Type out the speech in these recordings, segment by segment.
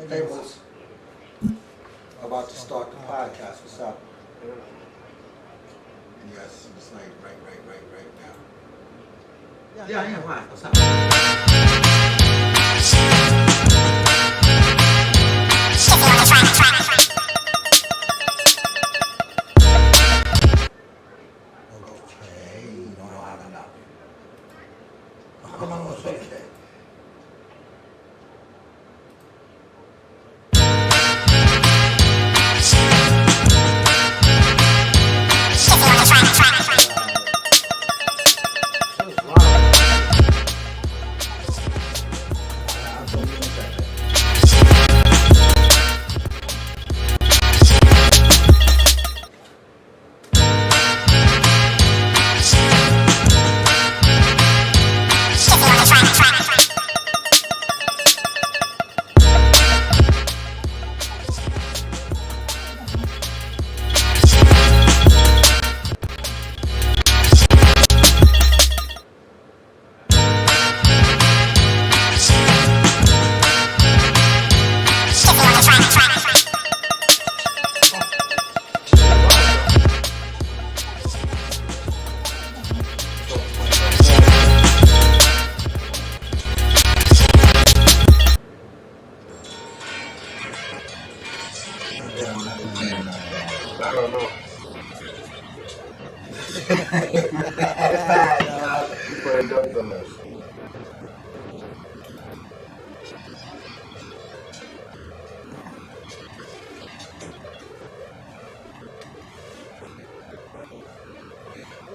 Hey, Moose. About to start the podcast. What's up? Yes, it's like right now. Yeah, why? What's up? Okay, you don't know how to know. Okay. I don't know. You playing Duck Dumbass.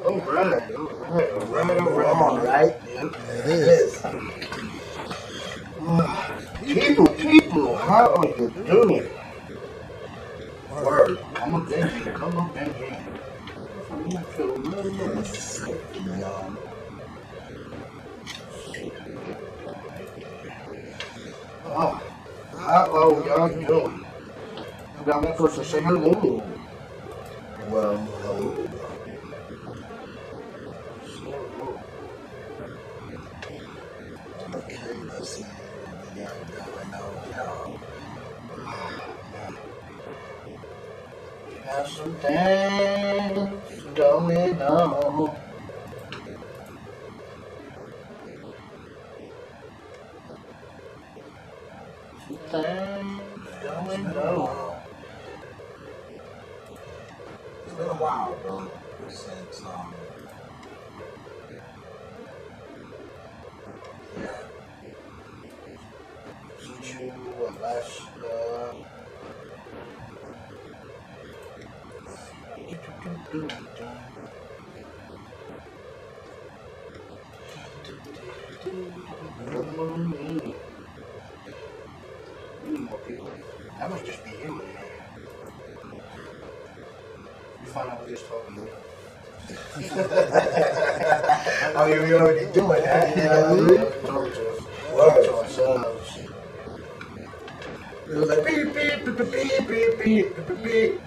All right. It is. People, how are you doing? Word. I'm a Benji. Come on, Benji. I'm feeling really sick, y'all. Oh, how y'all doing? I'm not supposed to say hello. Well, hello. Okay, let's see. We got going on. Got some things going on. Some things going on. It's been a while, bro, since Since you last That must just be him in there. You find out what he's talking about. I mean, we already doing that, you know what I mean? To ourselves. It was like beep, beep, beep, beep, beep, beep, beep, beep, beep.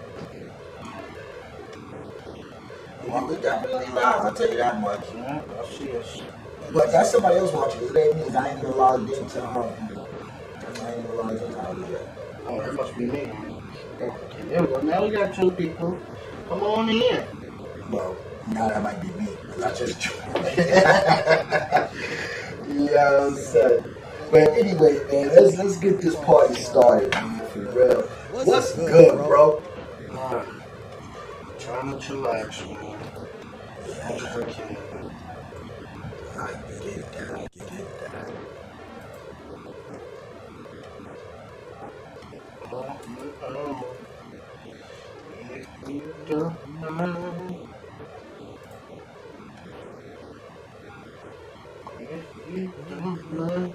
Well, we definitely live, I'll tell you that much. Yeah, I see us. But that's somebody else watching. So that means I ain't even logged into I ain't even logged into how to do that. Oh, that must be me. Okay, there we go. Now we got two people. Come on in. Well, now that might be me. 'Cause I just yeah, I'm sad. But anyway, man, let's get this party started, man, for real. What's good, bro? Trying to chillax, man. As much as I can. I get that.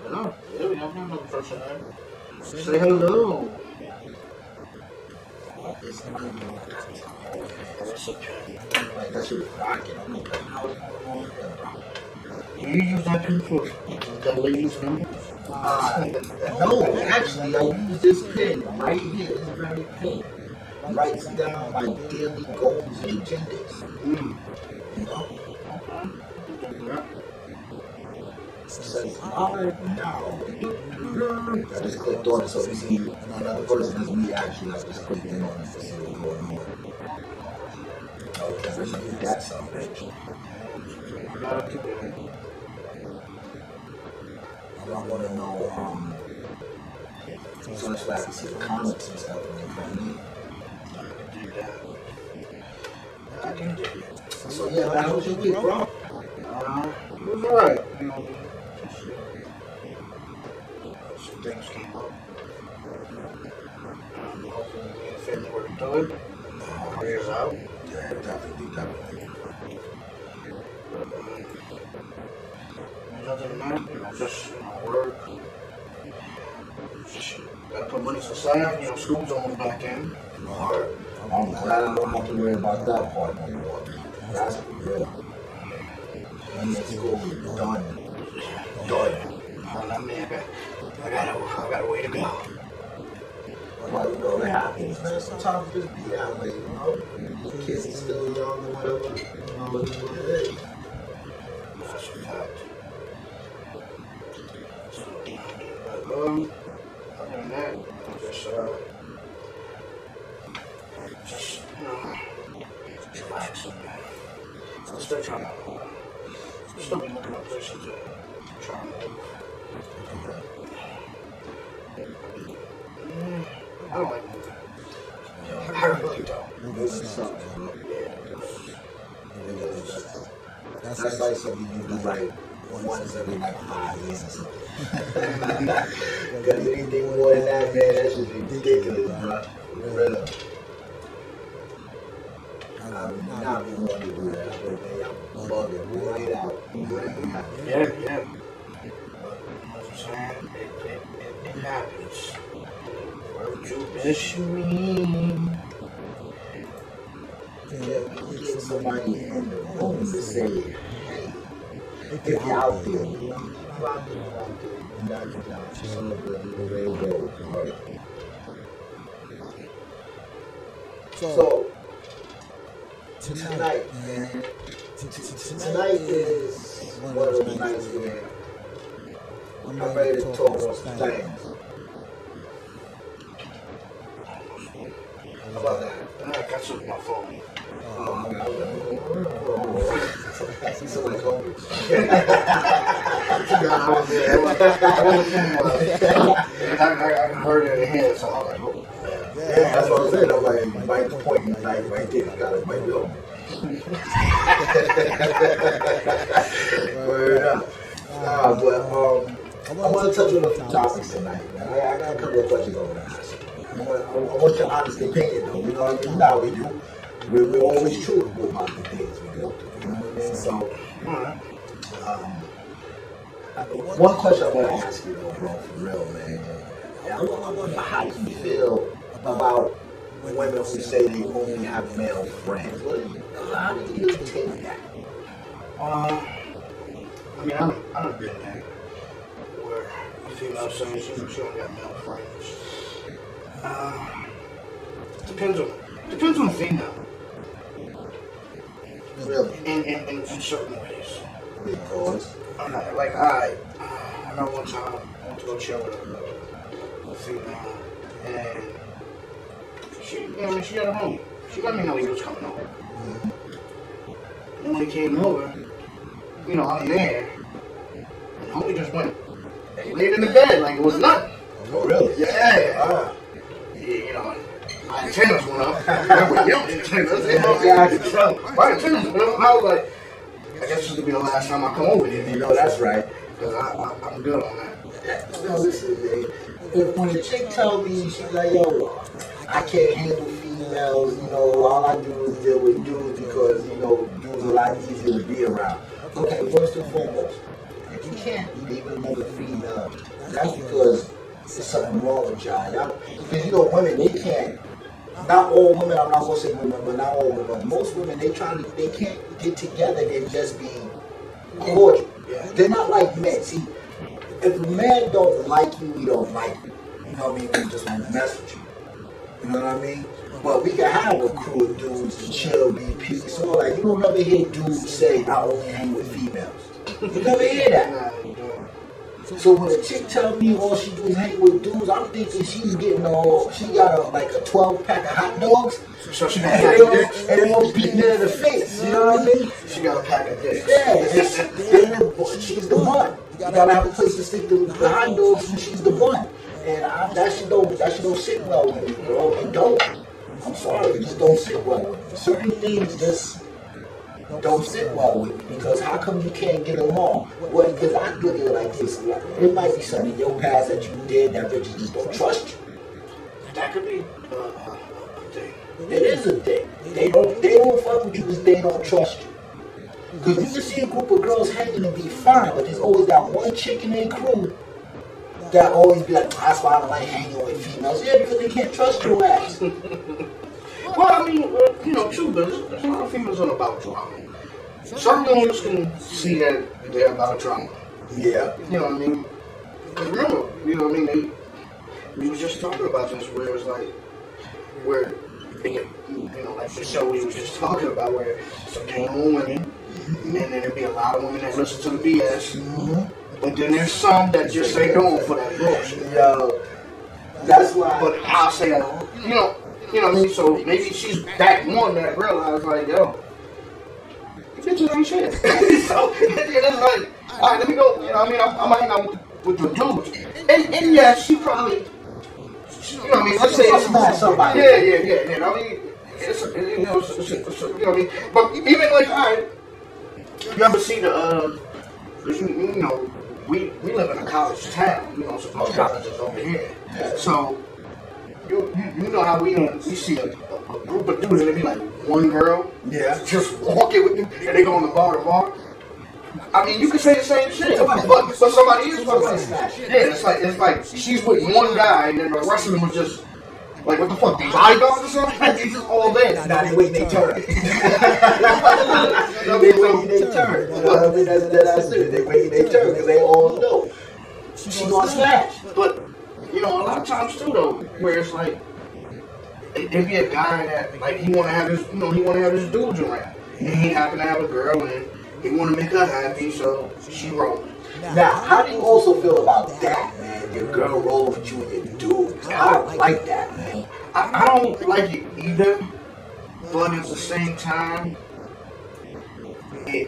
Oh, there we have another person there. Say hello. That's okay. Like, that shit is rocking. I'm like, Do you use that pen for the ladies' number? no, actually, I use this pen right here. This very pen. Writes down my daily goals and agendas. You know? Okay. Says live now. I just clicked on it, so you see another person is me actually. I just clicked in on it to see what's going on. Okay, let's get that something. I want to know, so that's why I can see the comments and stuff when they come in. I can do that. So yeah, man, how was your week, bro? It was alright. You know, some things came up. Hopefully, me and the family working through it. Prayers out. Yeah, definitely. Other than that, you know, just work. Just gotta put money aside. You know, school's almost back in. I'm glad I don't have to worry about that part anymore. That's real. And the school is done. I mean, I got a way to go. Well, you know, it happens, man. Sometimes it just be that way, you know? The kids are still young or whatever. You know, but hey. That's a fact. Other than that, just, you know, relaxing, man. I'm still trying to, still be looking up places to try and move. I don't like moving. I really don't. Moving sucks. That's like something you do like once every like 5 years or something. Because anything more than that, man, that's just ridiculous, bro. Really. I'm not even going to do that. I'm bugging right out. Yeah. You know what I'm saying? It happens. Word you miss me. Yeah, get somebody in the room to say, hey, if you're out there, you know, I'm out there, and that's not some of the real goals. So, tonight, man, tonight is one of those nights where I'm ready to talk on some things. How about that? I got something on my phone. I see somebody call me. I heard it in the head, so I'm like, oh. Yeah, that's what I'm saying. I'm like, you might point, you might right there. You got it, might go. But I want to touch on a few topics tonight, man. I got a couple of questions over there. I want your honest opinion, though. You know what I mean? You know how we do. We're always truthful about the things we go through. You know what I mean? So, one question I want to ask you, though, bro, for real, man. I wonder how you feel about women who say they only have male friends. How do you take that? I mean, I've been there where a female saying she don't got male friends. Depends on the female. Really? In certain ways. Because? Like, I know one time I went to go chill with a female, and she had a homie. She let me know he was coming over. And when he came over, you know, I'm there, and homie just went, he laid in the bed like it was nothing. Oh, really? Yeah. You know, my antennas went up. I went, yo, my antennas went up. I was like, I guess this will be the last time I come over here. You know, that's right. Because I'm good on that. No, listen, man. If when a chick tell me, she's like, yo, I can't handle females, you know, all I do is deal with dudes because, you know, dudes are a lot easier to be around. Okay, first and foremost, if you can't leave another female, that's because there's something wrong with y'all. Because, you know, women, they can't. Not all women, I'm not going to say women, but not all women. Most women, they can't get together and just be cordial. They're not like men. See, if a man don't like you, he don't like you. You know what I mean? We just want to mess with you. You know what I mean? But we can have a crew of dudes to chill, be peaceful. So, like, you don't never hear dudes say, I only hang with females. You never hear that. So when a chick tell me all she do is hang with dudes, I'm thinking she's getting she got like a 12 pack of hot dogs. So she And got a they pack of dicks. don't beating her in the face. You know what I mean? She got a pack of dicks. Yeah, she's the one. You gotta have a place to stick the hot dogs, and she's the one. And that shit don't sit well with me, bro. It don't. I'm sorry, it just don't sit well with me. Certain things just don't sit well with me because how come you can't get along? Well, because I look at it like this. It might be something in your past that you did that bitches just don't trust you. That could be a thing. It is a thing. They don't fuck with you because they don't trust you. Because you can see a group of girls hanging and be fine, but there's always that one chick in their crew that always be like, that's why I don't like hanging with females. Yeah, because they can't trust your ass. Well, I mean, you know, too, but a lot of females aren't about drama. Some girls can see that they're about drama. Yeah. You know what I mean? Because remember, you know what I mean? We was just talking about this where it was like, where, you know, like the show we was just talking about where some came on women, and then there'd be a lot of women that listen to the BS. Mm-hmm. But then there's some that just ain't going for that bullshit. Yo, that's why. But I'll say, you know what I mean? So maybe she's that one that realized, like, yo, you bitches ain't shit. So it's like, all right, let me go. You know what I mean? I'm hang out with the dudes. And yeah, she probably, you know what I mean? Let's say it's somebody. Yeah. You know what I mean? It's you know what I mean? But even like, all right, you ever see the, you know, we live in a college town, you know, so most colleges over here. So, you know how we see a group of dudes and it be like one girl just walking with them and they go on the bar to bar. I mean, you could say the same shit, but somebody is fucking. Yeah, it's like she's with one guy and then the rest of them was just like, what the fuck, these bodyguards or something? They just all there. Now they waiting their turn. They waiting their turn. You know what I mean? That's it. They waiting their turn because they all know she gonna smash. But you know, a lot of times too though, where it's like it be a guy that like he wanna have his dudes around. And he happen to have a girl and he wanna make her happy, so she rolling. Now, how do you also feel about that, man? Your girl roll with you and your dude. I don't like that, man. I don't like it either, but at the same time, I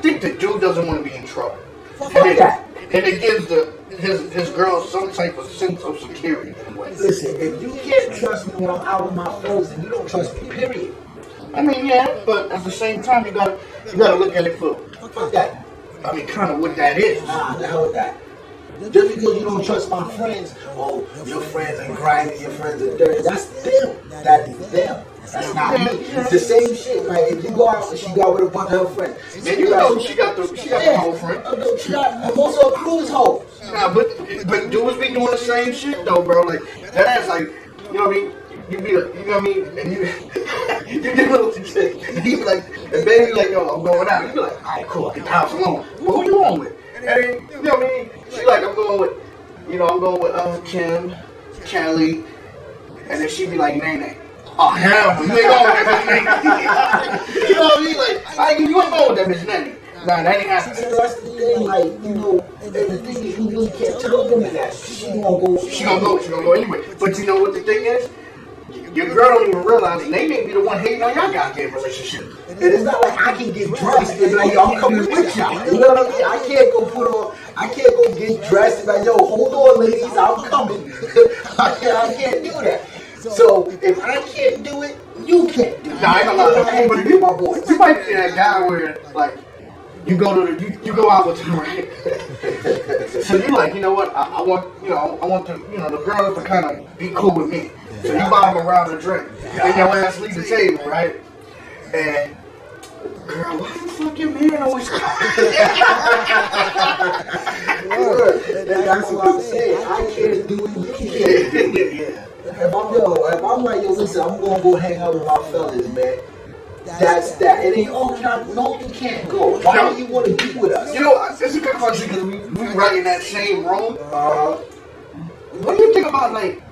think the dude doesn't want to be in trouble. And it gives his girl some type of sense of security in a way. Listen, if you can't trust me when I'm out with my friends, then you don't trust me, period. I mean, yeah, but at the same time, you gotta look at it for Fuck that. I mean, kind of what that is. Nah, the hell with that. Just because you don't trust my friends, oh, your friends are grimy, your friends are dirty, that's them. That is them. That's not me. It's the same shit, right? If you go out and she got with a bunch of her friends, and you know she got the whole friend. She got most of her crew's hoes. Nah, but dudes be doing the same shit though, bro. Like that's like, you know what I mean? You be like, you know what I mean? And you get a little shit. And you be like, and baby like, yo, I'm going out. You be like, all right, cool, get the house alone. Well, who you going with? And then, you know what I mean? She like, I'm going with Kim, Kelly, and then she be like, Nene. Oh, hell no, you ain't going with that bitch Nene. You know what I mean? Like, you ain't going with that bitch Nene. Nah, that ain't happening. That's the thing, like, you know, and the thing is, you really can't tell them that. She gonna go Anyway. But you know what the thing is? Your girl don't even realize they may be the one hating on your goddamn relationship. And it's not like I can get dressed and be like, yo, I'm coming with y'all. You know what I mean? I can't go get dressed and be like, yo, hold on, ladies, I'm coming. I can't do that. So if I can't do it, you can't do it. Nah, I ain't gonna lie, but you, my boy, you might be that guy where like you go out with them, right? So you like, you know what? I want the girls to kind of be cool with me. So you buy them a round of drink, and your ass leave the table, right? And girl, why the fuck your man always That's what I'm saying. I can't do it. You can't do it. If I'm like, yo, listen, I'm gonna go hang out with my fellas, man. That's that. It ain't no, you can't go. Why do you want to be with us? You know, it's a good question because we right in that same room. What do you think about like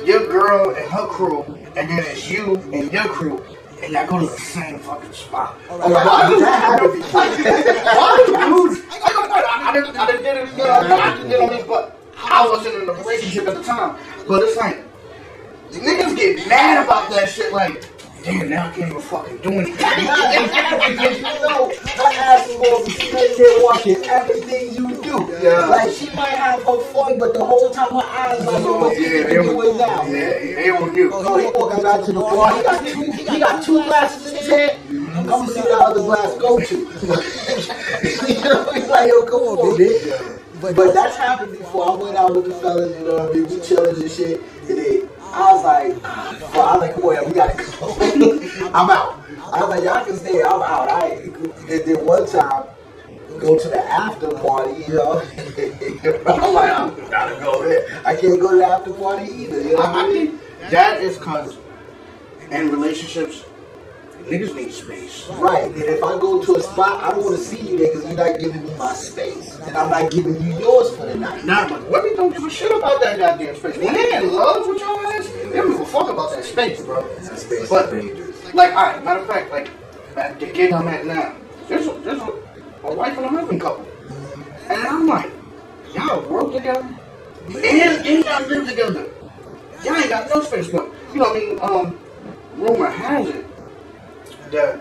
your girl and her crew, and then it's you and your crew, and I go to the same fucking spot. Oh, that happened before. I didn't did it, you know what I mean? But I wasn't in a relationship at the time. But it's like, the niggas get mad about that shit, like, damn, now I can't even fucking do anything. Because you know, her ass will be sitting there watching everything you do. Yeah. Like, she might have her fun, but the whole time her eyes like, yo, what's this nigga doing now? Yeah, they on you. Oh, he walking back to the bar. He got two glasses in his head. I'm gonna see the other glass go to. You know, he's like, yo, come on, man. But that's happened before. I went out with the fellas, you know what I mean? We chilling and shit. And then I was like, well, I was like, boy, we gotta go. I'm out. I was like, y'all can stay. I'm out. And then one time, go to the after party, you know. I'm like, I gotta go there. I can't go to the after party either. You know what I think that is cause in relationships, niggas need space. Right, and if I go to a spot, I don't want to see you there because you're not giving me my space, and I'm not giving you yours for the night. Nah, but women don't give a shit about that goddamn space. When they in love with your ass, they don't give a fuck about that space, bro. That space But, is dangerous. like, alright, matter of fact, like, at the gig I'm at now, there's a wife and a husband couple. And I'm like, y'all work together? And y'all live together. Y'all ain't got no space, but, you know what I mean, rumor has it that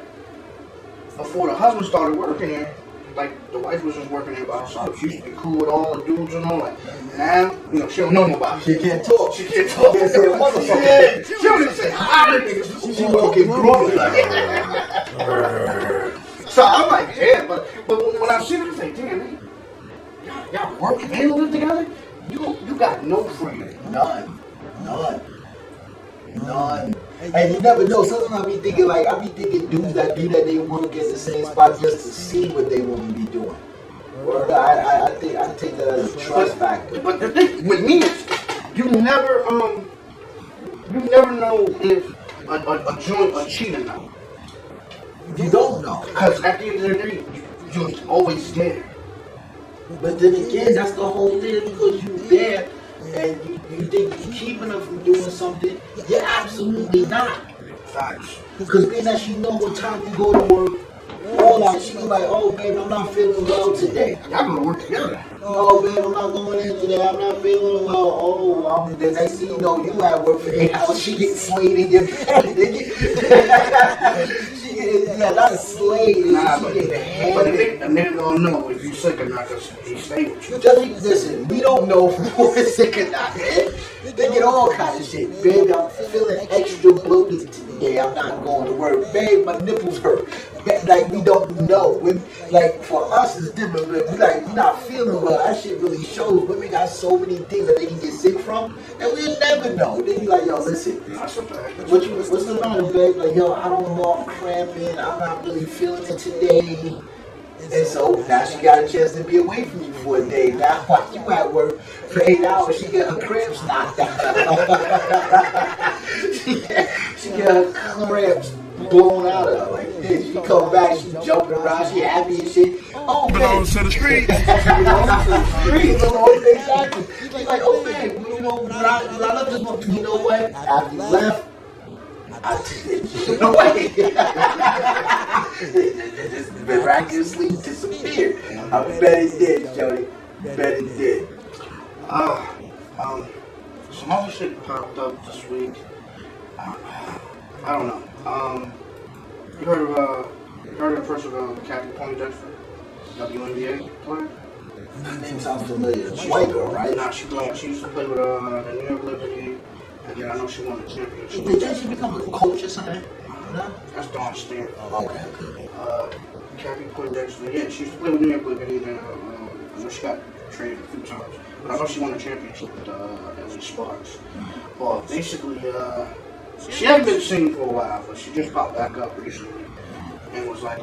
before the husband started working there, like the wife was just working there by herself. She used to be cool with all the dudes and all that. Now, you know, she don't know nobody. She can't talk. She can't talk. She can't say a motherfucker. She don't even say hi to niggas. She walking through So I'm like, yeah, but when I see them, I say, damn, man, y'all working and live together? You got no freedom. None. And you never know. Sometimes I be thinking dudes that do that, they work at the same spot just to see what they want to be doing. Well, I take that as a trust factor. But the thing with me is, you never know if a joint a cheat or not. You don't know. Because at the end of the day, you're always there. But then again, that's the whole thing, because you're there and you think you're keeping her from doing something. You're absolutely not. Facts. Because being that she know what time you go to work, all that, she be like, oh babe, I'm not feeling well today. Y'all gonna work together. Oh babe, I'm not going in today, I'm not feeling well. Oh, the next thing you know, you at work for 8 hours, she gets slayed in your bed. Yeah, not slayed. Nah, She but get a hammered. nigga don't know if you sick or not because he stay with you. Just listen, we don't know if we're sick or not, man. They get all kinds of shit. Babe, I'm feeling extra bloated today. I'm not going to work. Babe, my nipples hurt. Like, we don't know. Like, for us, it's different. We're not feeling well. That shit really shows. Women got so many things that they can get sick from, and we'll never know. They be like, yo, listen. That's a fact. What's the matter, babe? Like, yo, I don't know, I'm cramping. I'm not really feeling it today. And so now she got a chance to be away from you for a day. Now while you at work for 8 hours, she get her cramps knocked out. she get her cramps blown out of her like this. She come back, she jumping around, she happy and shit. Oh man, to the street. Exactly. She's like, oh man, you know, when I left this one, you know what? After you left, I took away. Just miraculously disappeared. I bet it did, Jody. Bet it did. Some other shit popped up this week. I don't know. You heard of the person, Kathy Poindexter, WNBA player? That name sounds familiar. White girl, right? Nah, she used to play with the New York Liberty, and then I know she won the championship. Did she become a coach or something? No? That's Dawn Stanton. Okay. Kathy Poindexter, yeah, she used to play with New York Liberty, then I know she got traded a few times, but I know she won a championship with LA Sparks. Well, basically, she hadn't been singing for a while, but she just popped back up recently, and was like,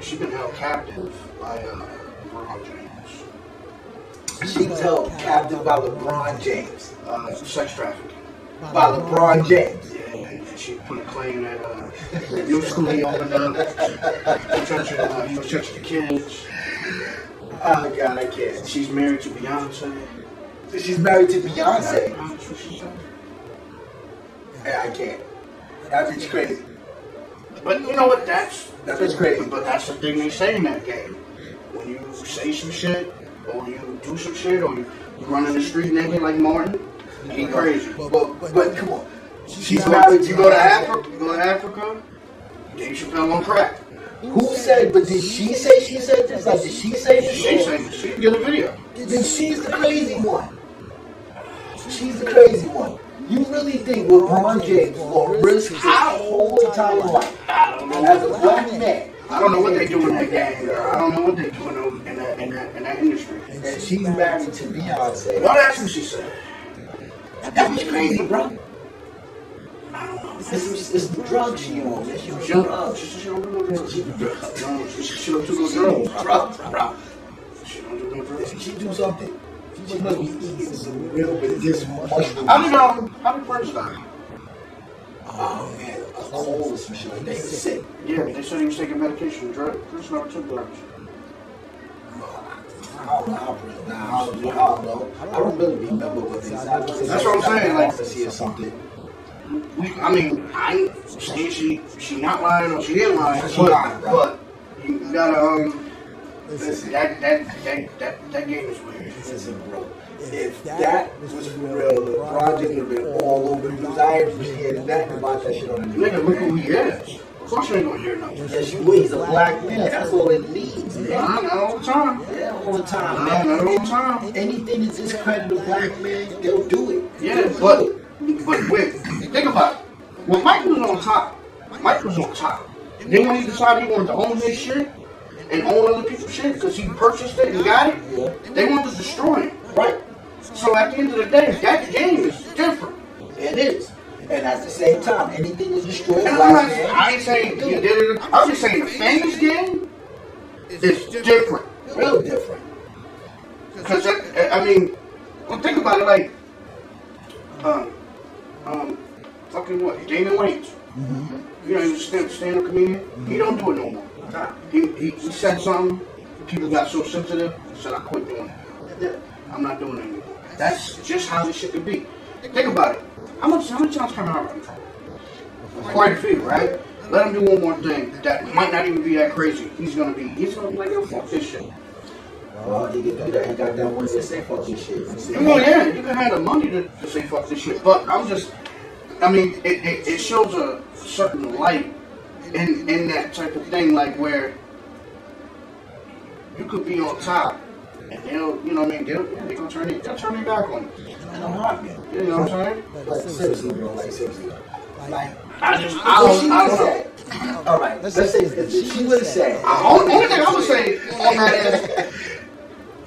she's been held captive by LeBron James. She was held captive by LeBron James. Sex trafficking. By LeBron James. Yeah, and she put a claim that the new school he opened up, he was touching the kids. Oh God, I can't. She's married to Beyonce. She's married to Beyonce. That's what she said. Yeah, I can't. That bitch crazy. But you know what? That's crazy. But that's the thing they say in that game. When you say some shit, or you do some shit, or you run in the street naked like Martin, he crazy. But come on. She's married. You go to Africa. Dave Chappelle on crack. Who said? But did she say she said this? Like, did she say this? She said she can get a video. Then she's the crazy one. She's the crazy one. You really think LeBron James will risk his whole entire life as a black man? I don't know what they do in that game, girl. I don't know what they do in that industry. And she's married to Beyonce. Well, that's what she said. That was crazy, bro. It's the drugs she on. She was drugs. She don't do no drugs. She don't do no drugs. Drugs, bro. She don't do no drugs. She do something. She must be eating some real medicinal mushroom. How did first die? Oh man, a cold or some shit like that. He was sick. Yeah, they said he was taking medication. Chris never took drugs. I don't know. I don't really remember what they said. That's what I'm saying. Like, or something. I mean, I ain't saying she not lying or she is lying, but you gotta listen, that game is weird. Listen, bro. If that was for real, LeBron James would have been all over the news. I ain't hearing nothing about that shit on the news. Nigga, look who he is. Of course you ain't gonna hear nothing. Yes, you will. He's a black man. That's all it needs, man. Not all the time. Yeah, all the time, man. Not all the time. Anything that discredit a black man, they'll do it. Yeah, but wait, think about it. When Mike was on top, then when he decided he wanted to own his shit and own other people's shit because he purchased it and got it, they wanted to destroy it. Right. So at the end of the day, that game is different. It is. And at the same time, anything is destroyed. And I ain't saying he did it. I'm just saying the famous game is different. Real different. Because, I mean, well, think about it like, fucking what? Damon Wayans. Mm-hmm. You know, he's a stand-up comedian. Mm-hmm. He don't do it no more. He said something, people got so sensitive, he said, I quit doing it. I'm not doing it anymore. That's just how this shit could be. Think about it. How many times Kevin Hart run trouble? Quite a few, right? Let him do one more thing that might not even be that crazy. He's gonna be like, yo, fuck this shit. Well, he can do that. He got that one to say fuck this shit. Well, yeah, you can have the money to say fuck this shit. But I mean, it shows a certain light in that type of thing, like where you could be on top. And they'll, you know what I mean, they're gonna turn their back on you. And I'm happy. You know what I'm saying? Like, seriously, bro, like, seriously. Like, I don't know. All right, let's say if she would have said. Only thing I would say on that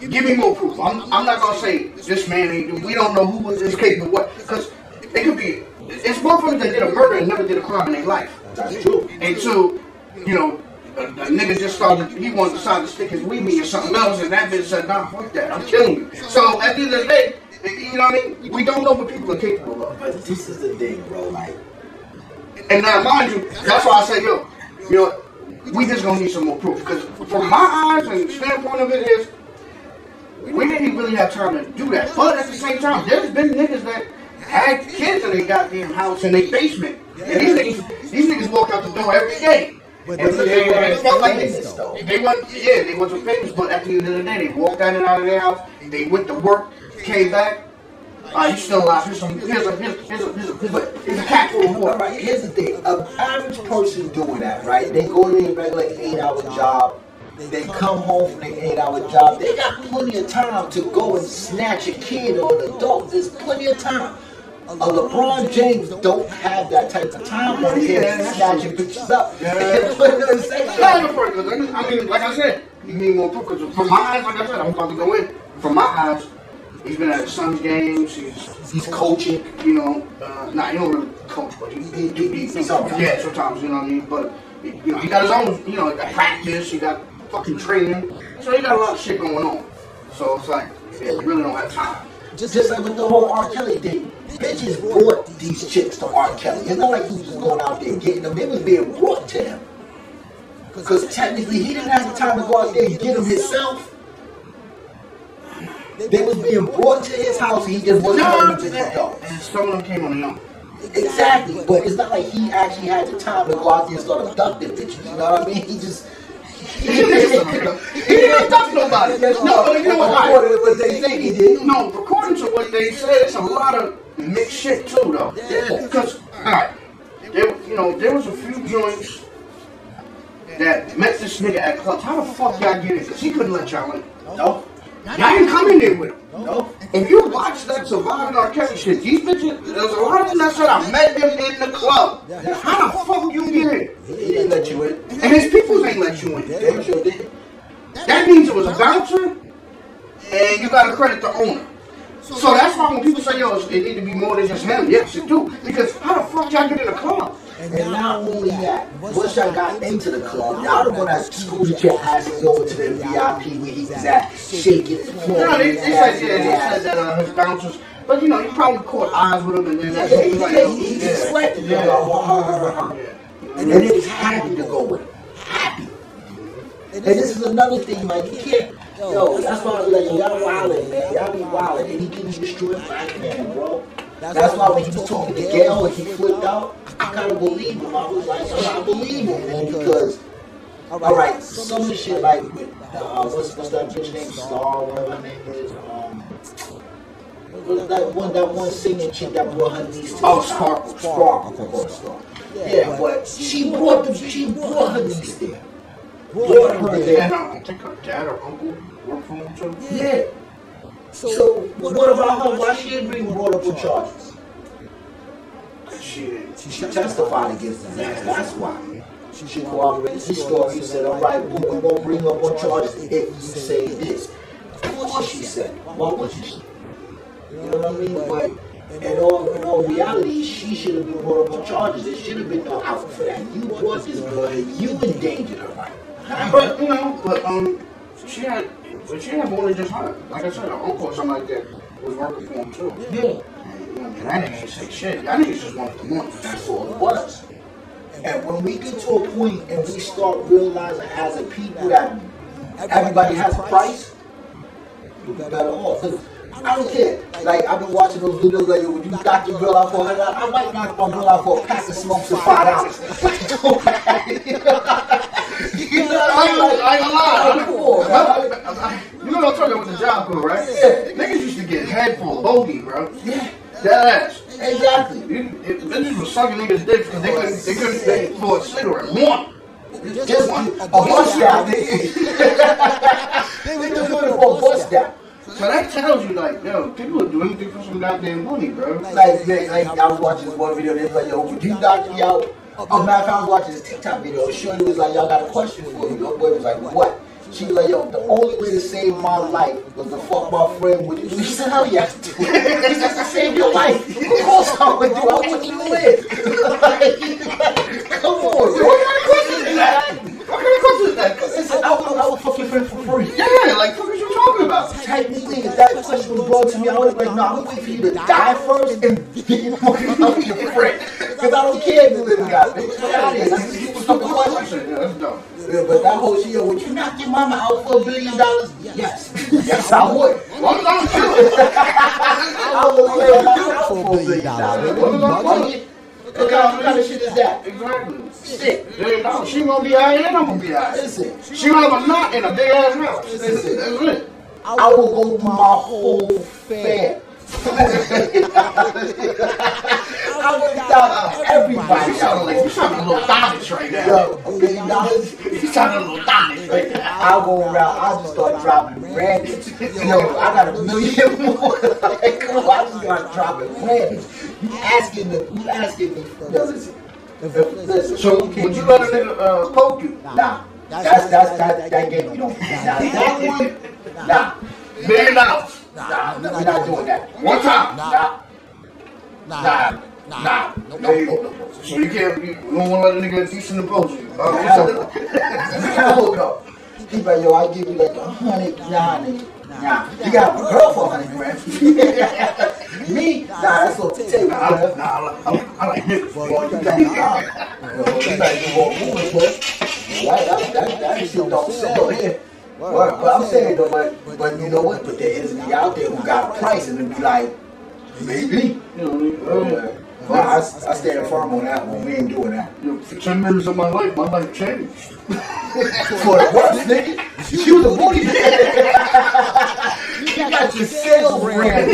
is, give me more proof. I'm not gonna say this man ain't. We don't know who is capable of what, because it could be. It's motherfuckers that did a murder and never did a crime in their life. That's true. And so, you know, a nigga just started. He wanted to decide to stick his weed me or something else, and that bitch said, "Nah, fuck that. I'm killing you." So at the end of the day, you know what I mean? We don't know what people are capable of. But this is the thing, bro. Like, and now, mind you, that's why I say, yo, you know, we just gonna need some more proof. Because from my eyes and standpoint of it is, we didn't really have time to do that. But at the same time, there's been niggas that had kids in their goddamn house in their basement. And these niggas walk out the door every day. but they weren't famous, though. They wasn't famous, but at the end of the day, they walked out and out of their house, they went to work, came back. You still alive. Here's a cat full of water. Right, here's the thing. An average person doing that, right? They go to their regular 8-hour job. They come home from their 8-hour job. They got plenty of time to go and snatch a kid or an adult. There's plenty of time. A LeBron James don't have that type of time on his hands snatching bitches up. I mean, like I said, you need more proof. Because from my eyes, like I said, I'm about to go in. From my eyes, he's been at his son's games. He's coaching. You know, he don't really coach, but he sometimes. Yeah, sometimes. You know what I mean. But you know, he got his own. You know, he got practice. He got fucking training. So he got a lot of shit going on. So it's like, yeah, we really don't have time. Just like with the whole R. Kelly thing. Bitches brought these chicks to R. Kelly. It's not like he was going out there getting them. They was being brought to him. Because technically, he didn't have the time to go out there and get them himself. They was being brought to his house. He just wasn't letting them go. And some of them came on their own. Exactly, but it's not like he actually had the time to go out there and start abducting bitches. You know what I mean? He just. He didn't abduct nobody. No, you know what? They think he did. No, according to what they said, it's a lot of mixed shit too, though. Yeah. Because, alright, there was a few joints that met this nigga at clubs. How the fuck y'all get in? Because he couldn't let y'all in. No. Y'all didn't come in there with him. No. If you watch that Surviving R. Kelly shit, these bitches, there's a lot of them that said I met them in the club. How the fuck you get in? He didn't let you in. And his peoples ain't let you in. They sure did. That means it was a bouncer, and you gotta credit the owner. So that's why when people say, yo, it need to be more than just him, yes, it do. Because how the fuck y'all get in the club? And not only that, once y'all got into the club, y'all the one that scooted your asses over to the VIP where he was at, shaking his floor. No, they said that his bouncers, but you probably caught eyes with him, and then that's He just sweated. And then he was happy to go with him. Happy. And this is another thing, like, you can't. Yo, that's why I was like, y'all wildin', man. Y'all be wildin'. And he gives you straight backhand, bro. That's why when he was talking to Gail and he flipped out, I kind of believe him. I was like, yo, I believe him, man, because, all right, some of the shit, like, what's that bitch named Star, whatever her name is, that one singing chick that brought her niece to Sparkle. Yeah, but she brought her niece there. Brought her there. And I think her dad or uncle worked for him too. Yeah. So what about her? Why she didn't bring brought up for charges? She testified against his ass. That's why. She cooperated his story. She said, all right, we won't bring up on charges if you say this. Of course she said. Why would you say? You know what I mean? But in all reality, she should have been brought up on charges. There should have been no out for that. You brought this girl and you endangered her life. But she had more than just her. Like I said, her uncle or something like that was working for him too. Yeah. And that nigga ain't say shit. Y'all niggas just wanted the money. That's all it was. And when we get to a point and we start realizing as a people that everybody has a price, we'll be better off. 'Cause I don't care. Like, I've been watching those videos like, yo, would you knock your girl out for $100? I might knock my girl out for a pack of smokes for $5. You know what I mean? I ain't gonna lie. Cool, you know what I'm talking about with the job crew, right? Yeah. Niggas used to get head full of bogey, bro. Yeah, That ass. exactly. Bitches was sucking niggas' dicks because they couldn't pay for a cigarette. One. Just a bus down, nigga. They were doing it for a bus down. So that tells you, like, yo, people will do anything for some goddamn money, bro. Like, I was watching this one video, they was like, yo, would you knock me out? Oh, matter of fact, I was watching this TikTok video, Shorty was like, y'all got a question for you. Your boy was like, what? She was like, yo, the only way to save my life was to fuck my friend with you. She said, hell yeah, do it. He said, to save your life. Of course I would do. I want you to live. Come on, bro. What kind of question is that? I said, I would fuck your friend for free. Yeah, like, what are you talking about? Technically, if that question was brought to me, I would have been like, no, I'm gonna wait for you to die first and get your fucking out your friend. Because I don't care if you live in God. Get out of here. That's a stupid question. Yeah, that's dumb. Yeah, but that whole shit, would you knock your mama out for $1 billion? Yes. Yes, I would. Long as I'm chilling. I would lay her out for $1 billion. What kind of shit is that? Exactly. Shit. $1 billion. She gonna be alright and I'm gonna be alright. Listen, She gonna have a knot in a big ass house. That's it. I will go through my whole fam. I would stop everybody. You sound a little Donish right now. Yo, $1 billion? You sound a little Donish right now. I'll go around, I'll just start dropping brands. Yo, I got $1 million more. Like, come on, I just start dropping brands. You asking me. Yo, listen. So, would you let a nigga poke you? Nah. That game we don't. Nah, that one. Nah. $1 billion. Nah, we're not doing that. One time. Nah. No. So you don't want to let a nigga decent approach you. Hell no. He's like, yo, I give you like 100. Nah, nigga. Nah, you got a girl for 100 grand. Me? Nah, that's what to tell you. I like niggas. Boy, you got you like you want moving, boy. That shit don't sell here. But I'm saying though, but you know what? But there is me out there who got a price and then be like, maybe. You know what I mean? Well, I stand firm on that one. We ain't doing that. For 10 minutes of my life changed. For the worst, nigga. She was a booty You got your sales brand.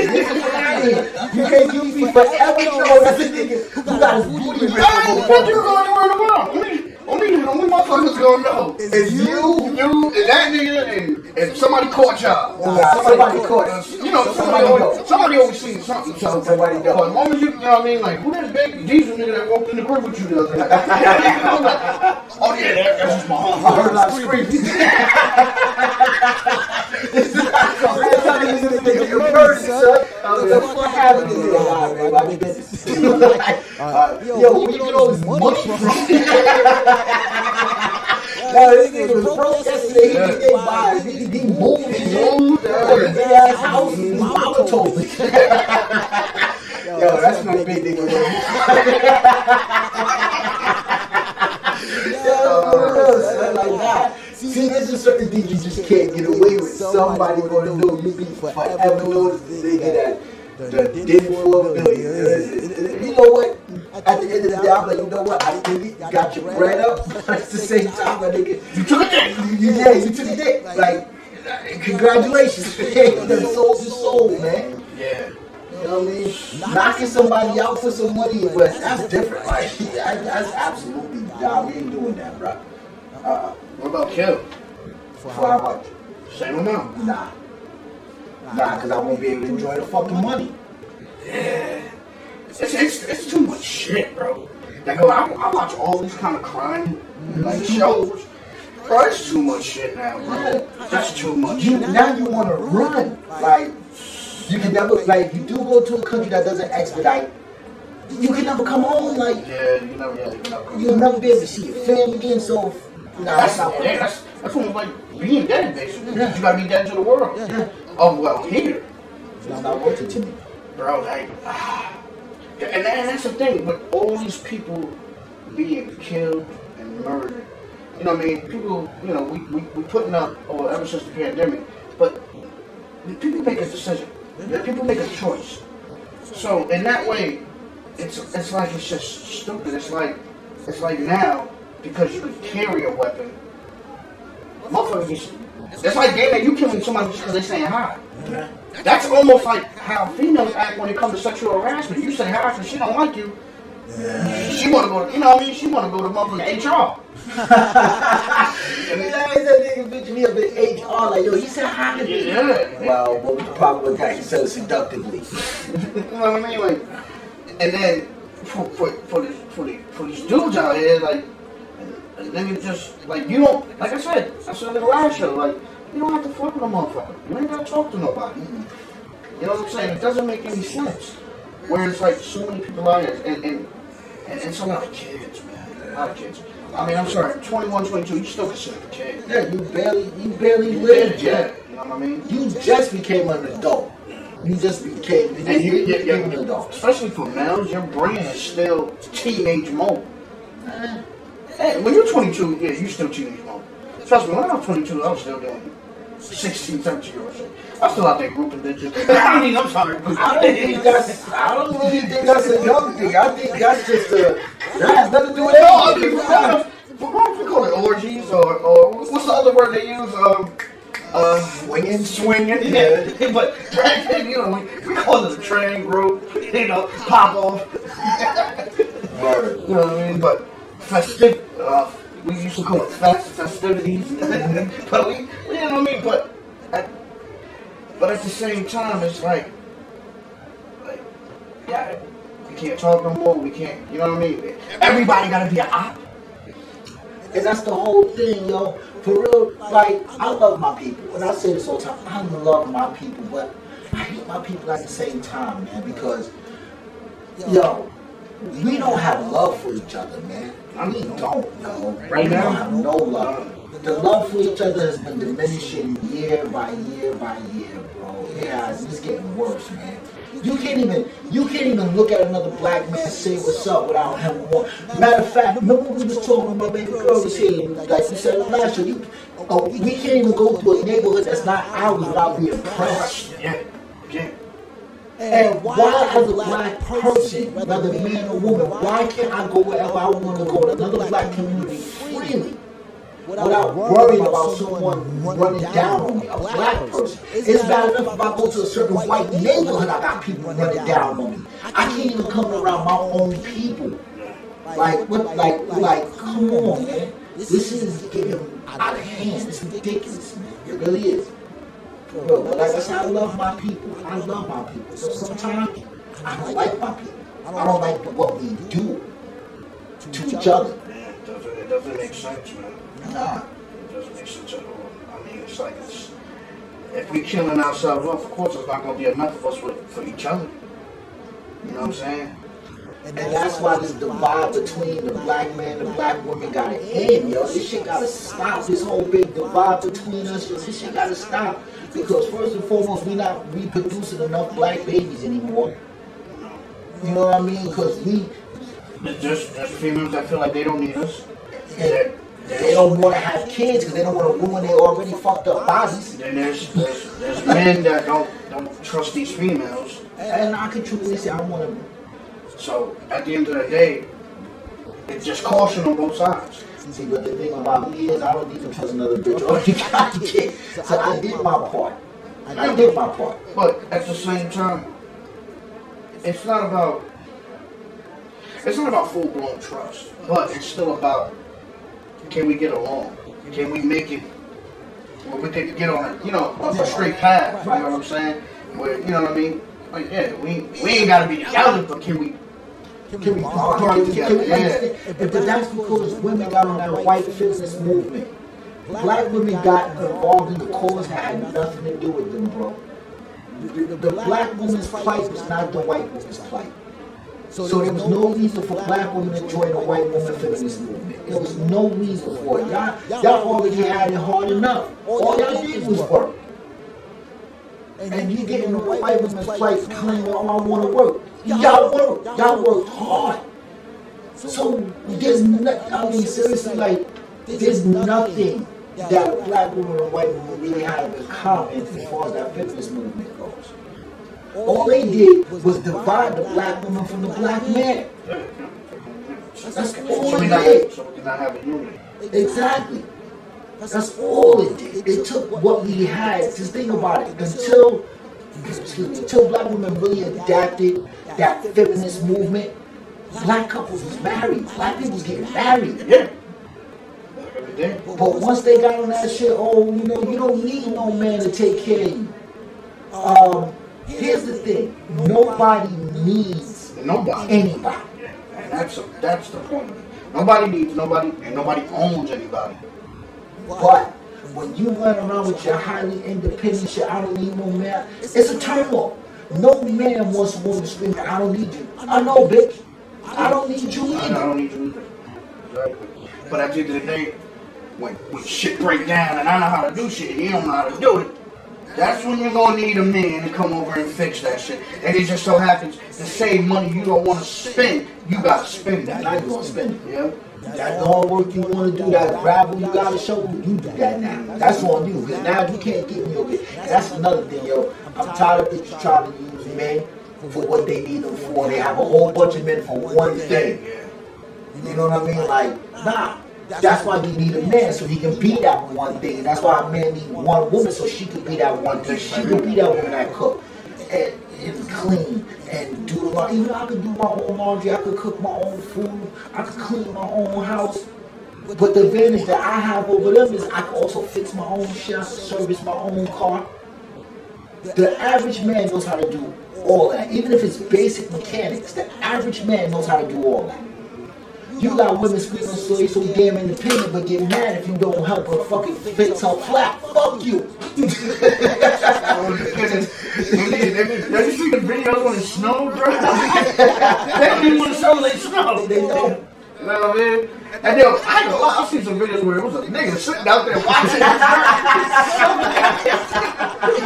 You can't use me forever. No, that's a nigga who got his booty What you going anywhere in the world? Only motherfuckers gonna know. It's you, and that nigga, and somebody caught y'all. Somebody caught us. You know, somebody always seen something. So Somebody know. But as long as you know what I mean, like, who that big diesel nigga that walked in the crib with you the other day? I was like, oh yeah, that's just my homie. I heard a lot of screaming. What happened to yo, where you get all this money from? Yo, this nigga was broke yesterday. He didn't get by. He moved. A big ass house. His mama told me. Yo, that's my big nigga. Yo, like that. See, there's just certain things you just can't get away with. Somebody gonna know you be forever know this nigga that did it for $1 million. You know what? At the end of the day, I'm like, you know what? I think you got your bread up. At the same time, my nigga, you took a dick. Yeah, you took a dick. Like, congratulations. You sold your soul, man. Yeah. You know what I mean? Knocking somebody out for some money, but that's different. Like, that's absolutely, nah, we ain't doing that, bro. What about Kill? For how much? Same amount. Nah, because I won't be able to enjoy the fucking money. Yeah. It's too much shit, bro. Like, I watch all these kind of crime like shows. Bro, it's too much shit now, bro. That's too much. Now you want to run. Like, you can never, like, you do go to a country that doesn't expedite, you can never come home. Like, you'll never be able to see your family again. So, that's almost like being dead, basically. Yeah. You gotta be dead to the world. Yeah. Oh, well, here. It's not worth it to me. Bro, like, and that's the thing, with all these people being killed and murdered, you know what I mean? People, you know, we putting up, or ever since the pandemic, but people make a decision. People make a choice. So, in that way, it's like it's just stupid. It's like now, because you can carry a weapon, motherfuckers, it's like damn, you killing somebody just because they saying hi. Yeah. That's almost like how females act when it comes to sexual harassment. You say hi because she don't like you. Yeah. She want to go to, you know what I mean? She want to go to motherfucking HR. That nigga bitch me up in HR like, yo, he said hi to me. Yeah. Well, what was the problem with that? He said it seductively. You know what I mean? Like, and then for these dudes out here, like, niggas just, like, you don't, like I said in the last show, like, you don't have to fuck with a motherfucker. You ain't gotta talk to nobody. You know what I'm saying? It doesn't make any sense. Whereas, like, so many people out here, and so many kids, man. A lot of kids. I mean, I'm sorry, 21, 22, you still consider a kid. Yeah, you barely lived yet. You know what I mean? You just became an adult. You just became an adult. Especially for males, your brain is still teenage mode. Hey, when you're 22, yeah, you still teenage mode. Trust me, when I was 22, I was still doing 16, 17-year-old shit. I still out there grouping bitches. I mean, I'm sorry. I don't really think that's a young thing. I think that's just that has nothing to do with it. What do we call it? Orgies or what's the other word they use? Swinging. Yeah. But back then, you know, we called it a train group. You know, pop off. You know what I mean? But festive. We used to call it festivities. But we, you know what I mean? But at the same time, it's like, yeah, we can't talk no more. We can't, you know what I mean? Everybody gotta be an op. And that's the whole thing, yo. For real, like, I love my people. And I say this all the time, I love my people, but I hate my people at the same time, man, because, yo, we don't have love for each other, man. We don't, yo. Right now? We don't have no love. The love for each other has been diminishing year by year by year, bro. Yeah, it's getting worse, man. You can't even look at another black man and say what's up without him. Matter of fact, remember when we was talking about baby girl was here, like you said last show, we can't even go through a neighborhood that's not ours without being pressed. Yeah. And why, as a black person, whether man or woman, why can't I go wherever I want to go in another black community freely without worrying about someone running down on me, a black person? It's bad enough if I go to a certain white neighborhood, I got people running down on me. I can't even come around my own people. Like, what, like, come on, man. This is getting out of hand. It's ridiculous, man. It really is. But like I said, I love my people. I love my people. So sometimes I don't like my people. I don't like what we do to each other. It doesn't make sense, man. Nah. It doesn't make sense at all. I mean, it's like if we're killing ourselves off, of course, it's not going to be enough of us for each other. You know what I'm saying? And that's why this divide between the black man and the black woman got to end, yo. This shit got to stop. This whole big divide between us, this shit got to stop. Because first and foremost, we're not reproducing enough black babies anymore. You know what I mean? Because there's females that feel like they don't need us. They don't want to have kids because they don't want to ruin their already fucked up bodies. Then there's men that don't trust these females. And I can truly say I want to. So at the end of the day, it's just caution on both sides. See, but the thing about me is I don't need to trust another bitch or you got to get. So I did my part. I did my part. But at the same time, it's not about full blown trust. But it's still about, can we get along? Can we make it where we can get on a straight path? You know what I'm saying? Where, you know what I mean? Like, yeah, we ain't gotta be together, but can we party together? Yeah. But that's because women got on that white feminist movement. Black women got involved in the cause that had nothing to do with them, bro. The black woman's plight was not the white woman's plight. So there was no reason for black women to join the white woman feminist movement. There was no reason for it. Y'all already had it hard enough. All y'all did was work. And you get in the white woman's plight claiming, oh, I want to work. Y'all worked hard. So there's nothing, I mean, seriously, like, there's nothing that a black woman and white woman really have in common as far as that feminist movement goes. All they did was divide the black woman from the black man. That's all it did. So we cannot have a unity. Exactly. That's all it did. It took what we had. Just think about it. Until black women really adapted that feminist movement, black couples was married. Black people was getting married. Yeah. But once they got on that shit, oh, you don't need no man to take care of you. Here's the thing. Nobody needs anybody. That's the point. Nobody needs nobody, and nobody owns anybody. But when you run around with your highly independent shit, I don't need no man, it's a turn off. No man wants a woman screaming, I don't need you. I know, bitch. I don't need you either. I don't need you either. Exactly. But at the end of the day, when shit break down and I know how to do shit and you don't know how to do it, that's when you're gonna need a man to come over and fix that shit. And it just so happens to save money you don't want to spend, you gotta spend that. Now you're gonna spend it. Yeah. That hard work you want to do, that gravel you got to show, you do that now. That's on you. Because now you can't get me over it. And that's another thing, yo. I'm tired of bitches trying to use men for what they need them for. They have a whole bunch of men for one thing. You know what I mean? Like, nah. That's why we need a man, so he can be that one thing. And that's why a man need one woman, so she can be that one thing. She can be that woman that cook and clean and do the laundry. Even I could do my own laundry. I could cook my own food. I could clean my own house. But the advantage that I have over them is I can also fix my own shit. I can service my own car. The average man knows how to do all that. Even if it's basic mechanics, the average man knows how to do all that. You got women screaming so damn independent, but get mad if you don't help her fucking fix her flat. Fuck you. Have you seen the videos when it snowed, bro? They don't even want to show they snow. They don't. You know what I mean? And then I've seen some videos where it was a nigga sitting out there watching.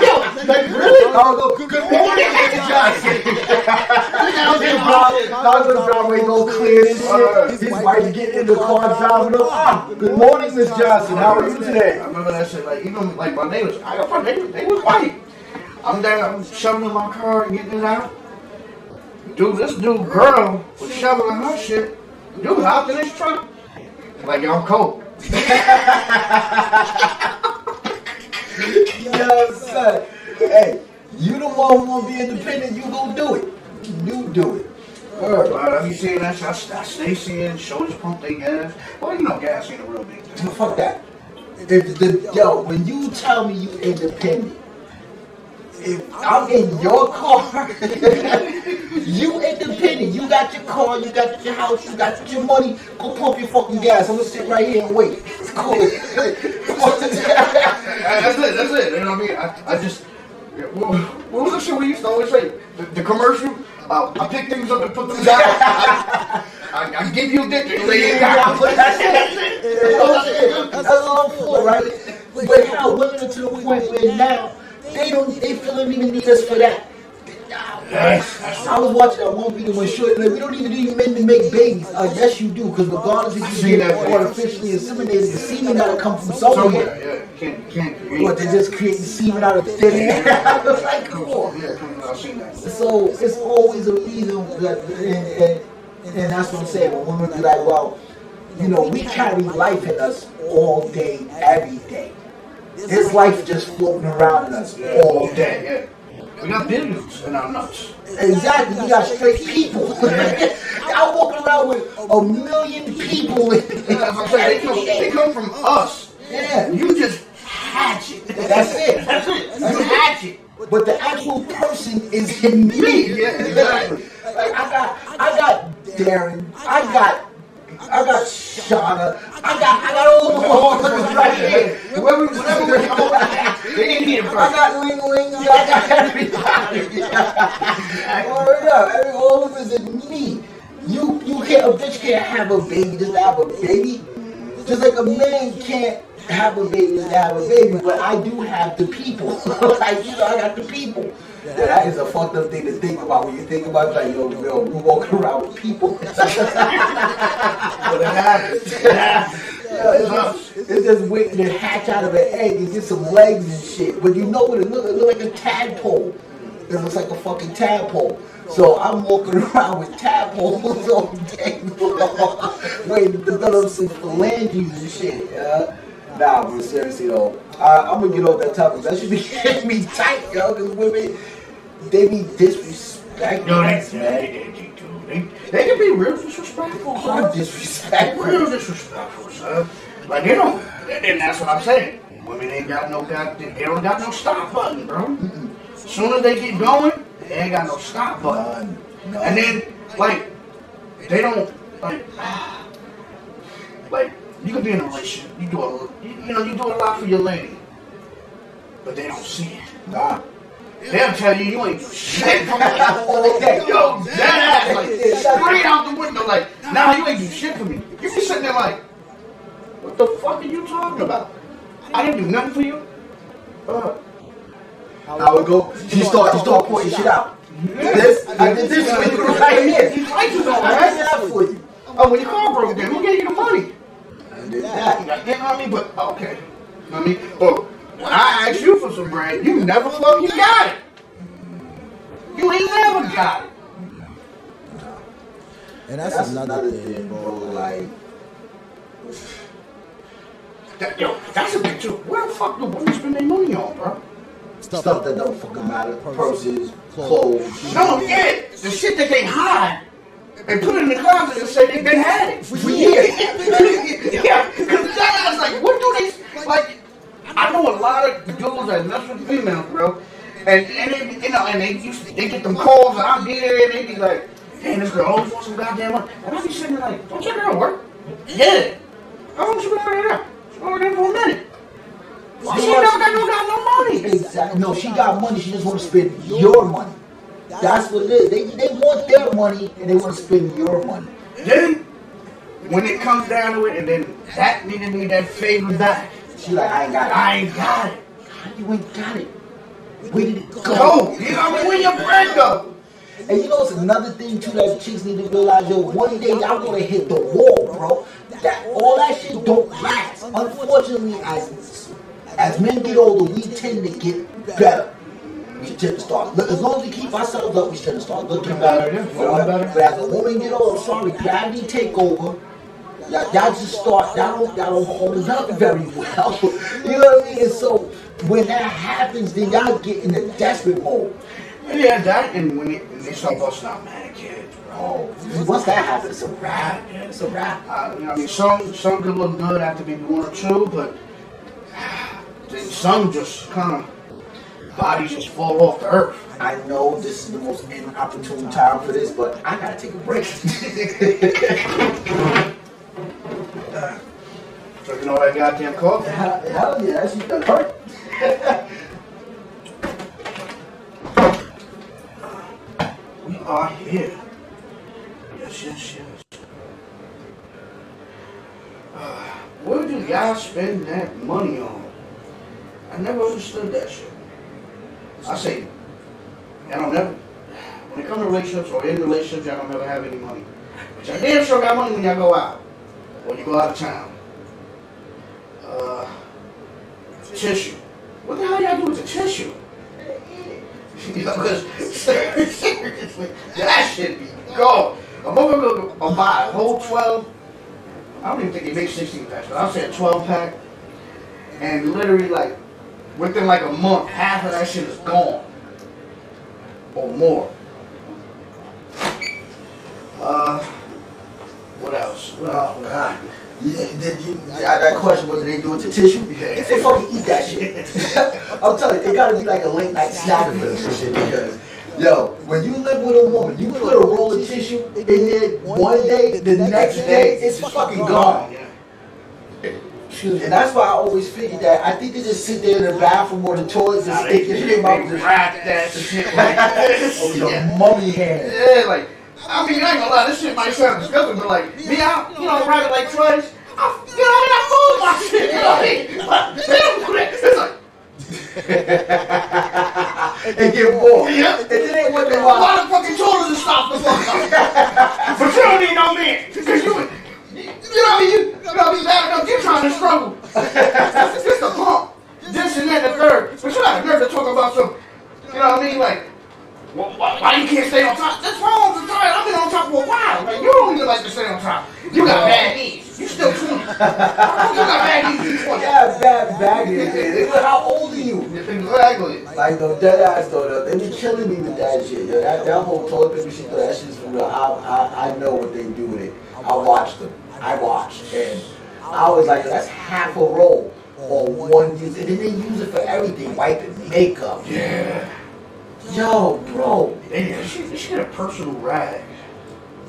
Yo, like really? Good morning, Mr. Johnson. Dog was driving, go clear this shit. His wife getting in the car driving up. Good morning, Miss Johnson. How are you today? I remember that shit. Like even like my neighbors, they was white. I'm there, I'm shoveling my car and getting it out. Dude, this girl was shoveling her shit. Dude hopped in his truck. Like, y'all cold. Yo, son. Hey, you the one who won't be independent, you go do it. You do it. Well, I be seeing that shit. I stay seeing shoulders pump they gas. Well, you know, gas ain't a real big thing. Fuck that. Yo, when you tell me you independent, if I'm in your car, you independent. You got your car, you got your house, you got your money. Go pump your fucking gas. I'm gonna sit right here and wait. It's cool. That's it. You know what I mean? I just. What was the shit we used to always say? The commercial? I pick things up and put them down. I give you a dick and lay it down. That's it. That's all I'm for, right? But how women are to the point where now they feel they don't even need us for that. I was watching that one video when short, like, we don't even need men to make babies. Yes, you do, because regardless if you get artificially inseminated, the semen gotta come from somewhere. Yeah, can't create. But they're just creating semen out of thin air. Like, come on. I've seen that. So it's always a reason, and that's what I'm saying. When women be like, well, you know, we carry life in us all day, every day. This life just floating around in us all day. We got billions in our nuts. Exactly, we got straight people. I walk around with 1 million people. They come from us. Yeah. You just hatch it. That's it. That's it. You hatch it. But the actual person is in me. Yeah, exactly. Like I got Darren. I got Shauna. I got all the motherfuckers right here. Whatever we come up with, they ain't here first. I got Ling Ling. I got everybody. Word up. All of us is me. You can't. A bitch can't have a baby just to have a baby. Just like a man can't have a baby just to have a baby. But I do have the people. Like, you know, I got the people. Yeah, that is a fucked up thing to think about when you think about, like, yo, we walking around with people. But it happens. It's just waiting to hatch out of an egg and get some legs and shit. But you know what it looks? It looks like a tadpole. It looks like a fucking tadpole. So I'm walking around with tadpoles all day waiting to develop some phalanges and shit. Nah, but seriously though, I'm gonna get off that topic. That should be getting me tight, yo, because women, they be disrespectful. Yo, they can be real disrespectful. Hard disrespectful. Real disrespectful, son. Like, they don't, and that's what I'm saying. Women ain't got no goddamn, they don't got no stop button, bro. As soon as they get going, they ain't got no stop button. No. And then, like, they don't, like, you could be in a relationship, you do a lot for your lady, but they don't see it. Nah. They'll tell you ain't do shit. Yo, that ass, like, straight out the window, like, nah, you ain't do shit for me. You be sitting there like, what the fuck are you talking about? I didn't do nothing for you. How it go? She start pointing shit out. I did this for you right here. He's right to that, I did that for you. Oh, when your car broke down, who gave you the money? I did that. You know what I mean? But, okay. You know what I mean? But when I asked you for some bread, you never fucking got it. You ain't never got it. And that's another thing, bro. Like, that's a big too. Where the fuck do women spend their money on, bro? stuff that don't fucking matter. Purses, clothes. No, yeah. The shit that they hide and put it in the closet and say they had it for years. Yeah, because that's like, what do they, like, I know a lot of dudes that mess with females, bro. And they, you know, and they get them calls and I'll be there and they be like, hey, this girl always wants some goddamn money. And I be sitting there like, don't your girl work? Yeah. How long she been over there? She been over there for a minute. She never got no money. Exactly. No, she got money. She just want to spend your money. That's what it is. They want their money and they want to spend your money. Then, when it comes down to it, and then that nigga need that favor back. She like, I ain't got it. I ain't got it. How you ain't got it? Where did it go? Go. You know, where your bread go? And you know, it's another thing too that chicks need to realize. Yo, one day I'm gonna hit the wall, bro. That all that shit don't last. Unfortunately, as men get older, we tend to get better. We tend to start. As long as we keep ourselves up, we tend to start looking better. Better. But as a woman get old, I'm sorry, gravity take over. Y'all just start. Y'all don't hold up very well. You know what I mean? And so when that happens, then y'all get in the desperate mode. Yeah, that and when they start busting out manicured, Oh, once that happens, it's a wrap. It's a wrap. you know, I mean, some could look good after maybe 1 or 2, but then some just kind of bodies just fall off the earth. I know this is the most inopportune time for this, but I gotta take a break. So you know that goddamn coffee. Hell yeah, that shit done hurt. We are here. Yes. Where do y'all spend that money on? I never understood that shit. I say, y'all don't never, when it comes to relationships or in relationships, y'all don't never have any money. But y'all damn sure got money when y'all go out. Or you go out of town. Tissue. What the hell y'all do with the tissue? You know, because seriously, that shit be gone. A motherfucker will buy a whole 12. I don't even think they make 16 packs, but I'll say a 12 pack. And literally, like, within like a month, half of that shit is gone. Or more. What else? Oh God. Yeah, that question, what do they do with the tissue? Yeah. They fucking eat that shit. I'm telling you, it gotta be like a late night snack for some shit because, yo, when you live with a woman, you put a roll of tissue in there one day, the next day, it's fucking gone. And that's why I always figured that I think they just sit there in the bathroom or the toilets and stick it in their mouth. They wrap that shit like this. Oh, your mummy hand. Yeah, like, I mean, I ain't gonna lie, this shit might sound disgusting, but like, me out, you know, wrap it like twice. I move my shit, you know what I mean? Like, they don't do that. It's like, And get more. Yep. And then they wonder why why. the fucking toilet just stop the fuck up? But you don't need no man. Because you know what I mean? You know me bad enough, you're trying to struggle. It's the pump. This and that and the third. But you got a nerve to talk about some, you know what I mean? Like, why you can't stay on top? That's wrong with the time. I've been on top for a while. Like, you don't even like to stay on top. You got bad knees. You still 20. You got bad knees. You 20. Yeah, bad baggage. How old are you? Exactly. Like, no, dead ass though, they be killing me with that shit. Yo. That whole toilet paper shit, that shit's for real. I know what they do with it. I watched them. I watched. And I was like, that's half a roll or one use. And then they use it for everything. Wiping makeup. Yeah. Yo, bro. They should get a personal rag.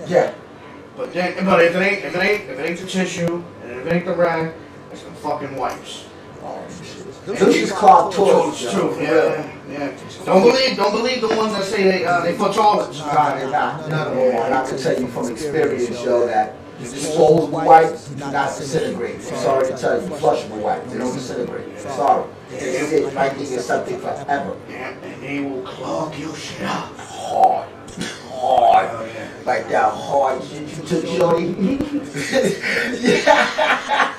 Yeah. But if it ain't the tissue and if it ain't the rag, it's the fucking wipes. Oh, shit. Those just clogged toilets. It's true. Yeah. Don't believe the ones that say they put toilets. Nah, they're not. None of them are. And I can tell you from experience, yo, that disposable wipes do not disintegrate. I'm sorry to tell you, flushable wipes, they don't disintegrate. I'm sorry. They sit right there in something forever. Yeah, and they will clog your shit up. Hard. Like that hard shit you took, shorty. Yeah.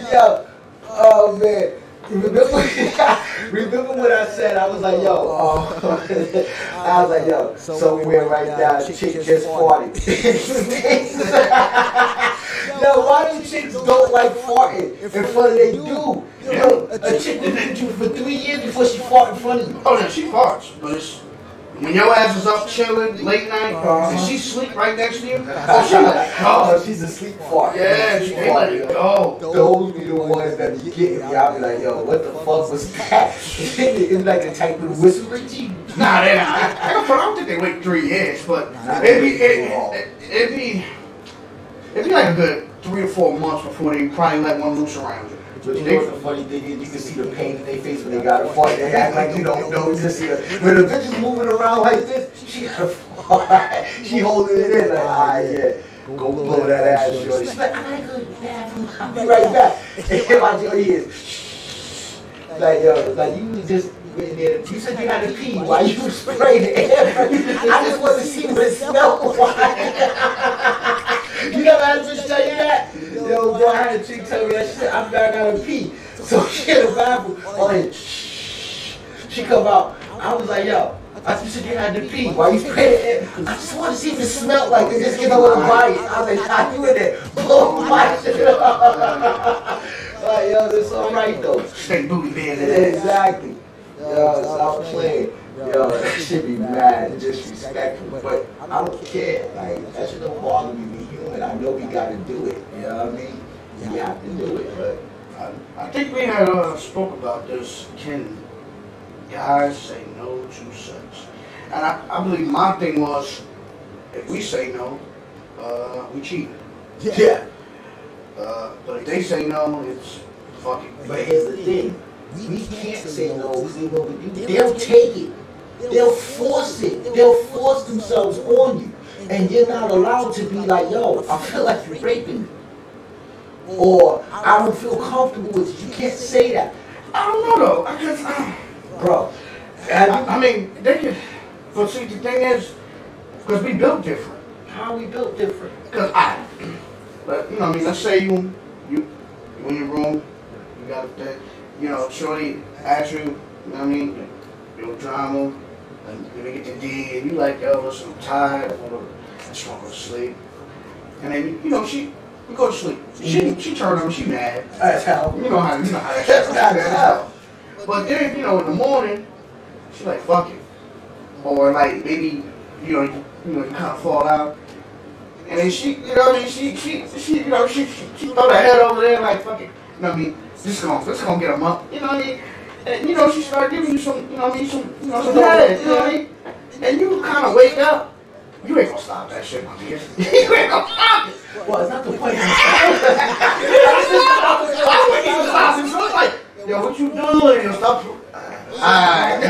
Yo, oh man. Remember what I said? I was like, yo, I was like, yo, somewhere right now, a chick just farted. Yo, why do chicks don't like farting in front of their dude? You know, a chick been with you for 3 years before she fart in front of you. Oh, no, she farts, but it's when your ass is up chilling late night and she sleep right next to you. Oh, she let it go. Oh, she's a sleep fart. Yeah, she let it go. Those be the ones that be getting me. I'll be like, yo, what the fuck was that? It's like the type of whispering to you. Nah, they not. I don't think they wait 3 years, but it'd be like a good 3 or 4 months before they probably let one loose around you. But you know what the funny thing is? You can see the pain in their face when they got a fart. They act like you don't know. You just see her. When the bitch is moving around like this, she got a fart. She holding it in like, yeah. Go blow that ass, shorty. She's like, I gotta go to the bathroom. I'll be right back. And my joy is, like, yo, like you just went there. You said you had to pee. Why you spraying the air? I just want to see what it smells like. You never had a bitch tell you that? Yo, bro, I had a chick tell me that shit. I gotta pee. So she in the bathroom. Oh, yeah. She come out. I was like, yo, I said you had to pee. Why you paying? I just want to see if it smelled like it. Just get a little bite. I was like, how you in there? Blow my shit up. Like, yo, this alright though. Straight booty band. Exactly. Yo, stop playing. Yo, that should be mad and disrespectful. But I don't care. Like, that shit don't bother me. We human. I know we gotta do it. You know what I mean? We have to do it. But I think we had spoke about this. Can guys say no to sex? And I believe my thing was, if we say no, we cheat. yeah. But if they say no, it's fucking. But here's the thing. We can't say no because even with you, they'll take it. They'll force it. They'll force themselves on you. And you're not allowed to be like, yo, I feel like you're raping me. Or I don't feel comfortable with you. You can't say that. I don't know though. I guess, Bro. I mean, they can. But see, the thing is, because we built different. How we built different? Because but you know, I mean, let's say you in your room, you got that, you know, shorty asks you, you know what I mean, your drama, and you get to D, and you like, yo, listen, I'm tired, I just want to go to sleep. And then, you know, you go to sleep. She turned on, she mad. That's how. You know how that shit happens. But then, you know, in the morning, she like, fuck it. Or like, maybe, you kind of fall out. And then she, you know what I mean, she throw her head over there like, fuck it. You know what I mean? This is gonna get a month. You know what I mean? And, you know, she started giving you some, you know what I mean, some head. You know what I mean? And you kind of wake up. You ain't gonna stop that shit, my nigga. You ain't gonna stop it. Well, it's not the point. So it's like, yo, what you doing? Yo, stop. Alright.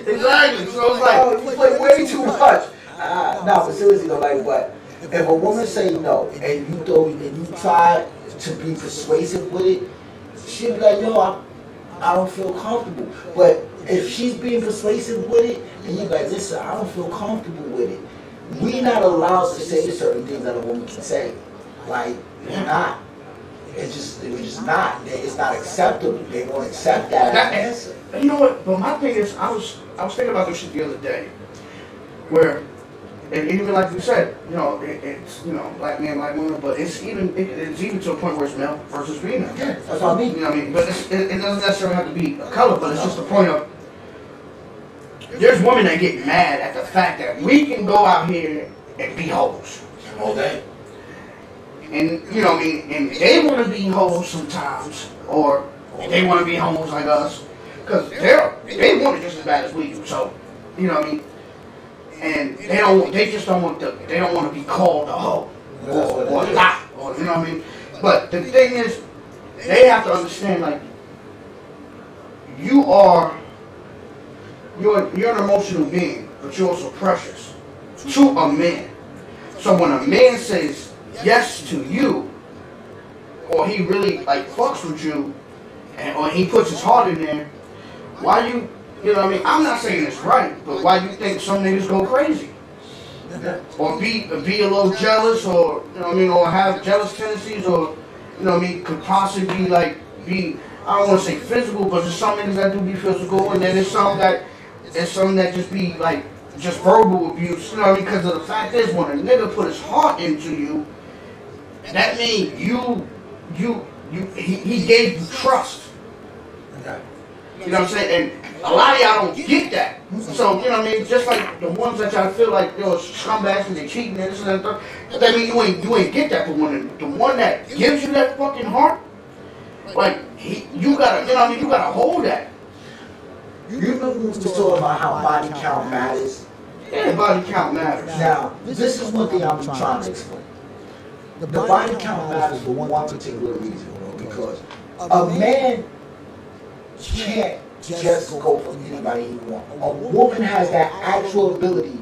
Exactly. So it's like, Oh, you play way too much. No, but seriously though, like what? If a woman say no and you try to be persuasive with it, she'll be like, yo, I don't feel comfortable. But if she's being persuasive with it, and you're like, listen, I don't feel comfortable with it, we're not allowed to say certain things that a woman can say. Like, we're not. It was just not. It's not acceptable. They won't accept that answer. You know what? But my thing is, I was thinking about this shit the other day, where, and even like you said, you know, it's, you know, black men, black women, but it's even to a point where it's male versus female. Yeah, that's what I mean. You know what I mean? But it doesn't necessarily have to be a color, but it's just the point of, there's women that get mad at the fact that we can go out here and be hoes all day. And, you know what I mean? And they want to be hoes sometimes, or they want to be hoes like us, because they want it just as bad as we do. So, you know what I mean? And they just don't want to be called a hoe or a lot, or you know what I mean? But the thing is, they have to understand, like, you're an emotional being, but you're also precious to a man. So when a man says yes to you, or he really like fucks with you, or he puts his heart in there, why you know what I mean? I'm not saying it's right, but why you think some niggas go crazy? Or be a little jealous, or you know what I mean, or have jealous tendencies, or you know what I mean, could possibly be I don't want to say physical, but there's some niggas that do be physical, and then there's some that just be like just verbal abuse, you know what I mean? Because the fact is, when a nigga put his heart into you, that means he gave you trust. You know what I'm saying? And a lot of y'all don't get that. So, you know what I mean? Just like the ones that y'all feel like, yo, scumbags and they cheating and this and that. That mean you ain't get that. But when the one that gives you that fucking heart, like, you gotta, you know what I mean? You gotta hold that. You remember we was talking about how body count matters? Yeah, body count matters. Now, this is one thing I'm trying to explain. The body count matters for one particular reason, because a man can't just go for anybody he wants. A woman has that actual ability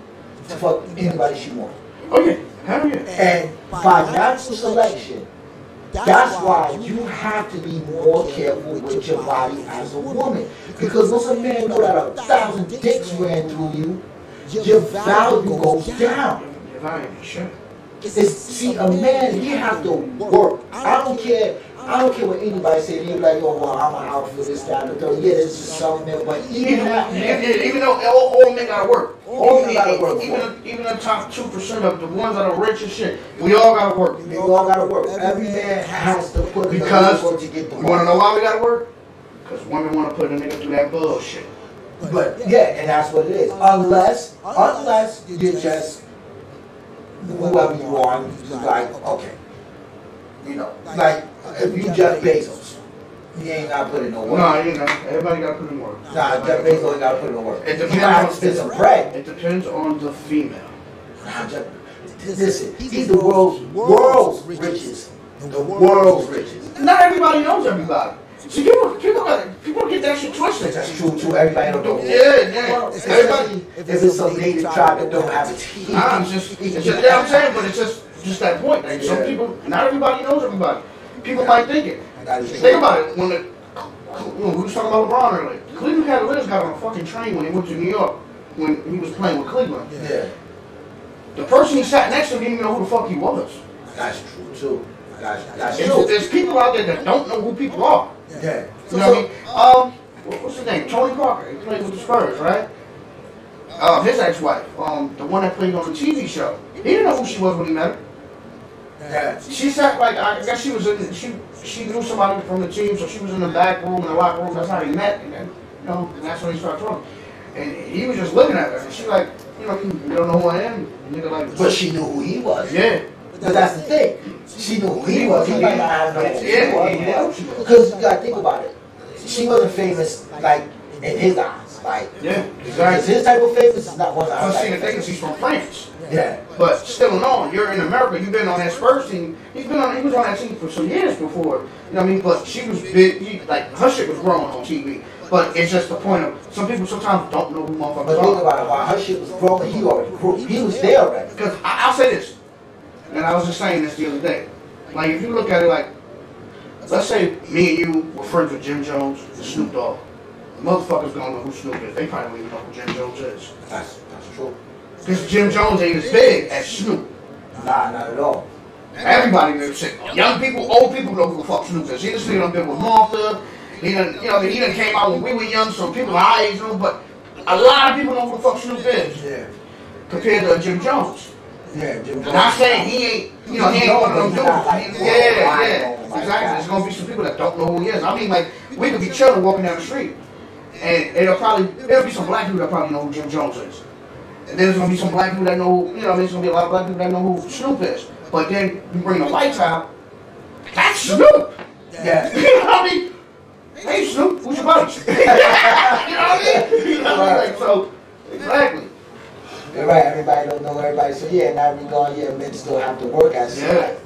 to fuck anybody she wants. Oh yeah, hell yeah. And by natural selection, that's why you have to be more careful with your body as a woman. Because once a man know that 1,000 dicks ran through you, your value goes down. Your value, sure. See, a man, he have to work. I don't care I don't care what anybody say. They be like, yo, well, I'm out for this, that, and the third. Yeah, there's just something there. But even that, Even though all men gotta work. All men gotta work. Even the top 2% of the ones that are rich and shit, we all gotta work. we all gotta work. Every man has to put in the Because, work to get the you wanna money. know why we gotta work? Because women wanna put a nigga through that bullshit. But yeah, and that's what it is. Unless you're just whoever you are, you like, okay. You know, like if you Jeff Bezos, he ain't gotta put in no work. No, you know, everybody gotta put in work. Nah, Jeff Bezos ain't gotta put in no work. It You depends gotta on have to spend some bread. It depends on the female. Nah, Jeff, listen, he's the world's richest. The world's richest. Not everybody knows everybody. See, people get that shit twisted. That's true too. Everybody don't know. Yeah. Especially if it's some native tribe that don't have a team. Nah, it's just yeah, I'm saying, but it's just that point. Like some people, not everybody knows everybody. People might think it. Think about it. When we was talking about LeBron earlier, Cleveland Cavaliers got on a fucking train when they went to New York when he was playing with Cleveland. Yeah, The person he sat next to didn't even know who the fuck he was. that's true too. That's true. There's people out there that don't know who people are. Yeah. You know what I mean? What's his name? Tony Parker. He played with the Spurs, right? His ex-wife, the one that played on the TV show. He didn't know who she was when he met her. Yeah. She sat like I guess she was in. She knew somebody from the team, so she was in the back room in the locker room. That's how he met, and then and that's when he started talking. And he was just looking at her, and she like, you don't know who I am, nigga. Like, But she knew who he was. yeah. But that's the thing. She knew who he was. He might not have known who Yeah. she was. Because you gotta think about it. She wasn't famous like in his eyes. Like, Yeah, because exactly. his type of famous is not one of Plus, our see, the type thing of is, he's from France. Yeah. But still in all, you're in America, you've been on that Spurs team. He was on that team for some years before. You know what I mean? But she was big, like, her shit was growing on TV. But it's just the point of, some people sometimes don't know who But motherfuckers think are. about it, while her shit was growing, he already grew. He was there already. Because I'll say this, and I was just saying this the other day. Like, if you look at it like, let's say me and you were friends with Jim Jones and Snoop Dogg. Motherfuckers don't know who Snoop is. They probably don't even know who Jim Jones is. That's true. Because Jim Jones ain't as big as Snoop. Nah, not at all. Everybody knows shit. Young people, old people know who the fuck Snoop is. He just done been with Martha. He done, he done came out when we were young, so people our age know, but a lot of people know who the fuck Snoop is. Yeah. Compared to Jim Jones. Yeah, Jim Jones. Not saying he ain't, he ain't one of them dudes. Yeah. Like Exactly. that. There's gonna be some people that don't know who he is. I mean, like, we could be chilling walking down the street, and there'll be some black people that probably know who Jim Jones is. And there's gonna be some black people that know, there's gonna be a lot of black people that know who Snoop is. But then you bring the lights out, that's Snoop. Yeah. You know what I mean? Hey Snoop, who's your buddy? You know what I mean? You know what I mean? Like, so, exactly. You're right, everybody don't know everybody. So yeah, in that regard, yeah, men still have to work at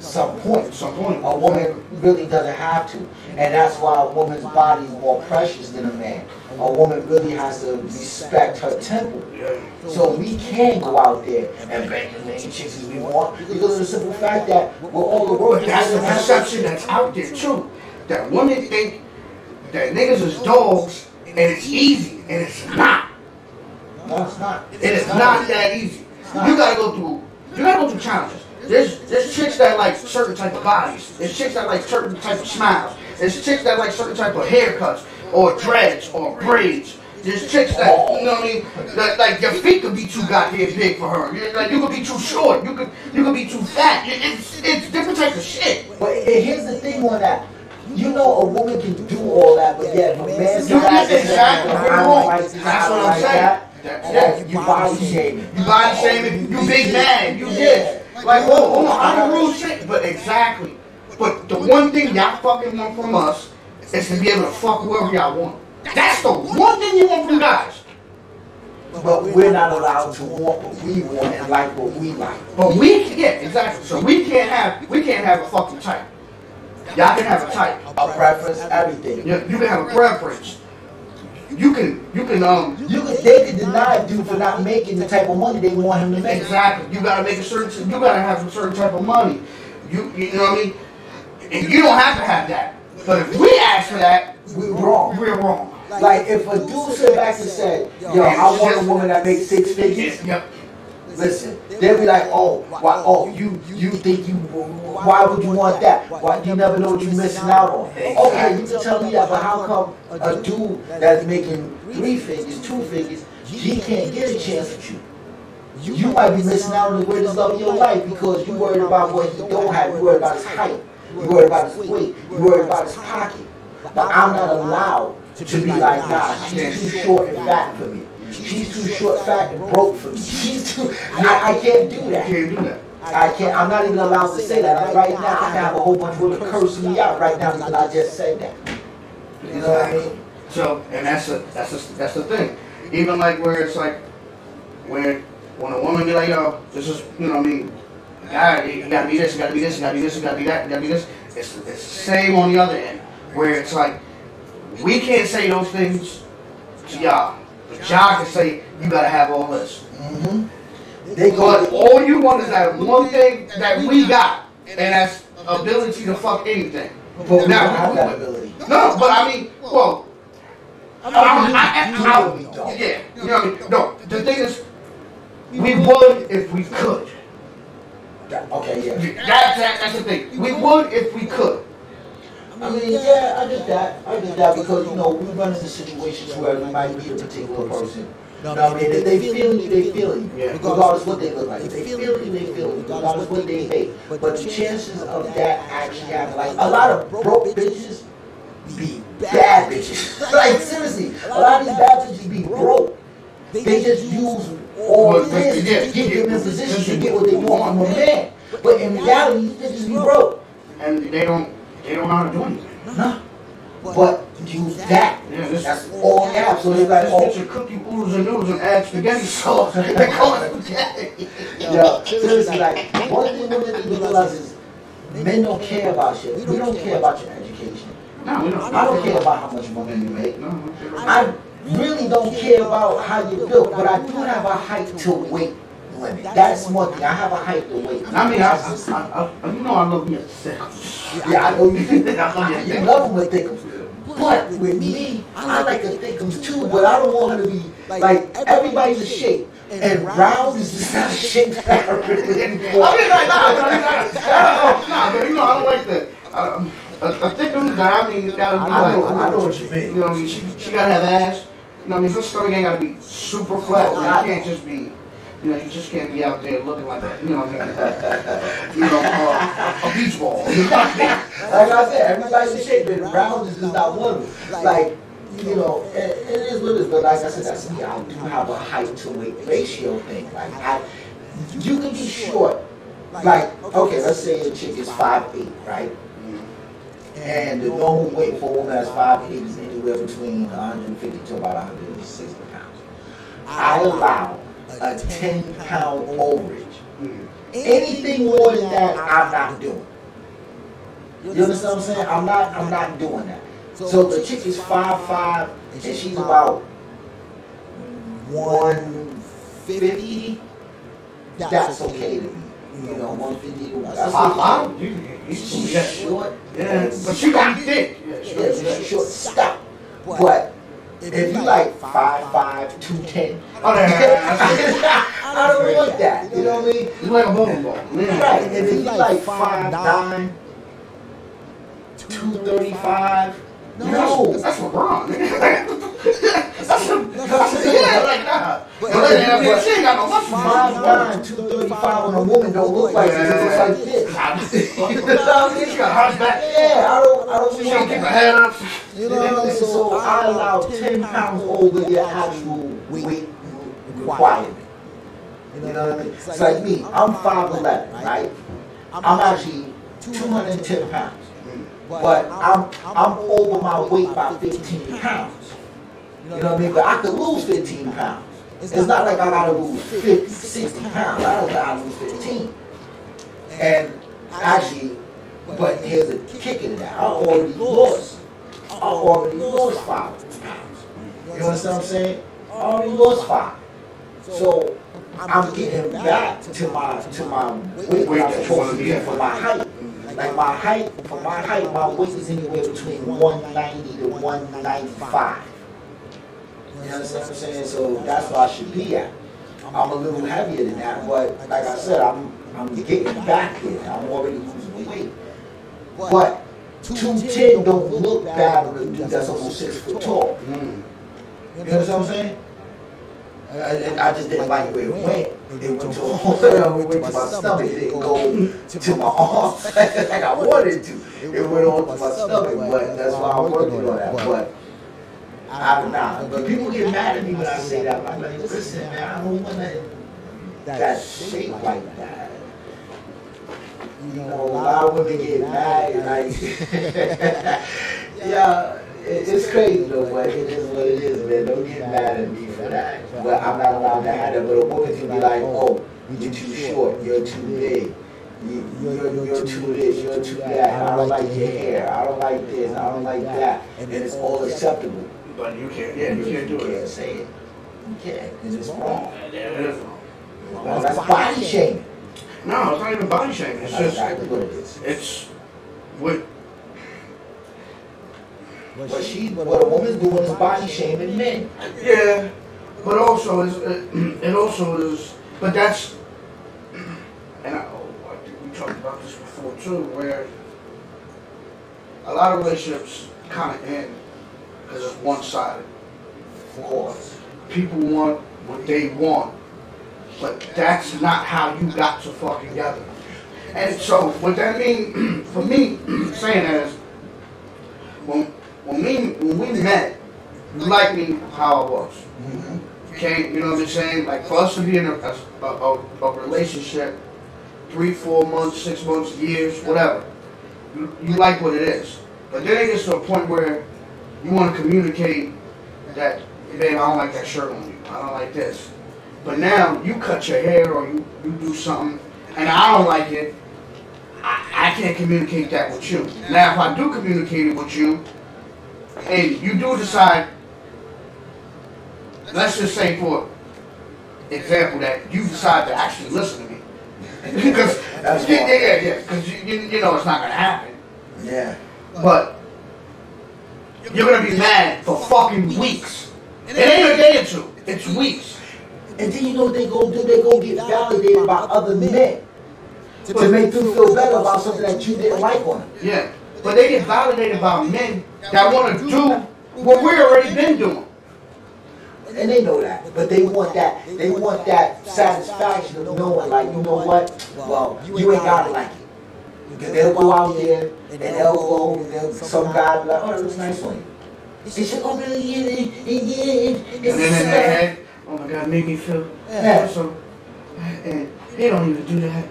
some point. At some point. A woman really doesn't have to. And that's why a woman's body is more precious than a man. A woman really has to respect her temple. Yeah. So we can go out there and bang as many chicks as we want because of the simple fact that we're all the world. But that's the perception that's out there too. That women think that niggas is dogs and it's easy, and it's not. No, it's not. It is not that easy. You gotta go through challenges. There's chicks that like certain type of bodies. There's chicks that like certain type of smiles. There's chicks that like certain type of haircuts or dreads or braids. There's chicks that, you know what I mean, that like your feet could be too goddamn big for her. Like you could be too short. You could be too fat. It's different types of shit. But here's the thing on that. You know a woman can do all that, but yet if a man says Exactly. I don't like this, That's I don't what I'm like saying. that, Yeah, you body shaming. You body shaming, you big man, you this. Like, hold on, I'm a real shit. But exactly. But the one thing y'all fucking want from us is to be able to fuck whoever y'all want. That's the one thing you want from guys. But we're not allowed to want what we want and like what we like. But exactly. So we can't have a fucking type. Y'all can have a type. A preference, everything. You can have a preference. They can deny a dude for not making the type of money they want him to make. Exactly. You gotta have a certain type of money. You know what I mean? And you don't have to have that. But if we ask for that, We're wrong. we're wrong. Like if a dude sit back and said, yo, I want a woman that makes 6 figures, Yep. Listen, they'll be like, oh, why? Oh, you think you? Why would you want that? Why? You never know what you're missing out on. Okay, you can tell me that, but how come a dude that's making 3 figures, 2 figures, he can't get a chance with you? You might be missing out on the greatest love of your life because you worried about what he don't have. You worried about his height. You worried about his weight. You worried about his pocket. But I'm not allowed to be like, nah, she's too short and fat for me. She's too short, fat, and broke for me. She's too. I can't do that. Can't do that. I can't. I'm not even allowed to say that. Like right now, I have a whole bunch of women cursing me out right now because I just said that. You know what I mean? So, and that's the thing. Even like where it's like when a woman be like, yo, this is, you know what I mean, God, you gotta be this, you gotta be this, you gotta be this, you gotta be that, you gotta be this. It's the same on the other end, where it's like, we can't say those things to y'all. But y'all can say, you gotta have all this. Mm-hmm. But all you want is that one thing that we got, and that's ability to fuck anything. But we don't have that ability. No, but I mean, well, Yeah, yeah, you know what I mean? No, the thing is, we would if we could. Okay, yeah. That's the thing. We would if we could. I mean, yeah, I get that. I get that because, you know, we run into situations where we might meet a particular person. You know what I mean? If they feel you, they feel you. Yeah. Regardless what they look like. If they feel you, they feel you. Regardless what they hate. But the chances of that actually happening, like, a lot of broke bitches be bad bitches. Like, seriously, a lot of these bad bitches be broke. They just use all this to get them in position to get what they want from a man. But in reality, they just be broke. And they don't know how to do anything. No. But use that. Yeah, That's all they have. So they're like, This oh, bitch will cook you oodles and noodles and add spaghetti sauce. They call it spaghetti. yeah, seriously, like, one thing women need to realize is men don't care about shit. We don't care about your education. No, we don't. I don't care about how much money you make. No, I really don't care about how you're built, but I do have a height to weight limit. That's one thing. I have a height to weight limit. I mean, you know I love me a thick. Yeah, I know you do. I love you. You love them with thickums. But with me, I like the thickums too, but I don't want her to be like everybody's a shape. And round is just not a shape that I really want. I mean, like, nah, but you know, I don't like that. A thick one, I mean, you gotta be I know what you mean. You know what I mean? She gotta have ass. You know what I mean? Her stomach ain't gotta be super flat. You can't just be, you know, you just can't be out there looking like that. You know what I mean? You know, a beach ball. You know what I mean? Like I said, everybody's in shape, and round is just not one of them. Like, you know, it is what it is, but like I said, that's me. I do have a height to weight ratio thing. Like, you can be short. Like, okay, let's say a chick is 5'8", right? And the normal weight for a woman that's 5'8" is anywhere between 150 to about 160 pounds. I allow a 10-pound overage. Anything more than that, I'm not doing. You understand what I'm saying? I'm not doing that. So the chick is 5'5" and she's about 150. That's okay to me. You know, 150. That's okay. She's short. Yeah, but she gonna be thick. Yeah, she's short. Stop. But if you like 5'5", 210, I don't want that. You know what I mean? It's like a bowling ball. Right. And if you like 5'9", 235. No, that's LeBron. That's like nah. But she ain't got no muscle. 5'9", 235 when a woman don't look like this. It looks like this. You know what I mean? She got a hunchback. Yeah, I don't She don't keep her head up. You know what I mean? So I allow 10 pounds over your actual weight requirement. You know what I mean? It's like me. I'm 5'11", right? I'm actually 210 pounds. But I'm over my weight by 15 pounds. You know what I mean? But I could lose 15 pounds. It's not like I gotta lose 50, 60 pounds. I don't gotta lose 15. And actually, but here's the kick in that. I already lost 5 pounds. You understand what I'm saying? I already lost 5. So I'm getting back to my weight that I'm supposed to be for my height. Like for my height, my weight is anywhere between 190 to 195. You understand what I'm saying? So that's where I should be at. I'm a little heavier than that, but like I said, I'm getting back there. I'm already losing weight. But 210 don't look bad on a dude that's almost 6 foot tall. You know what I'm saying? I just didn't like where it went. It went to my stomach. It didn't go to my arms like I wanted to. It went on to my stomach, but that's why I'm working on that. But I'm not. But people get mad at me when I say that. I'm like, listen, man, I don't want that shape like that. You know, a lot of women get mad, like, yeah, it's crazy though, but it is what it is, man. Don't get mad at me for that. But I'm not allowed to have that. But a woman can be like, oh, you're too short, you're too big, you're too this, you're too that. I don't like your hair, I don't like this, I don't like that, and it's all acceptable. But you can't, yeah, you can't do You it. can't say it. You can't, because it's wrong. Yeah, it is wrong. Well, that's body shaming. No, it's not even body shaming. It's That's just, exactly what it is. it's what. What a woman's doing is body shaming men. Yeah, but also it also is, but that's, and I think we talked about this before too, where a lot of relationships kind of end because it's one-sided. Of course. People want what they want, but that's not how you got to fuck together. And so what that means for me, saying that is, when we met, you liked me how I was. Okay, you know what I'm saying? Like for us to be in a relationship, 3, 4 months, 6 months, years, whatever, you like what it is. But then it gets to a point where you want to communicate that, babe, I don't like that shirt on you. I don't like this. But now you cut your hair or you do something, and I don't like it. I can't communicate that with you. Now, if I do communicate it with you, and you do decide, let's just say for example that you decide to actually listen to me, because because you know it's not gonna happen. Yeah. But you're gonna be mad for fucking weeks. It ain't a day or two. It's weeks. And then you know what they go do? They go get validated by other men to make them feel better about something that you didn't like on them. Yeah. But they get validated by men that want to do what we already been doing. And they know that. But they want that satisfaction of knowing, like, you know what? Well, you ain't gotta like it. Because they'll go out there and they'll go, some guy will be like, oh, it looks nice on you. They say, oh, really? Yeah. And then in their head, oh my God, make me feel awesome. And they don't even do that.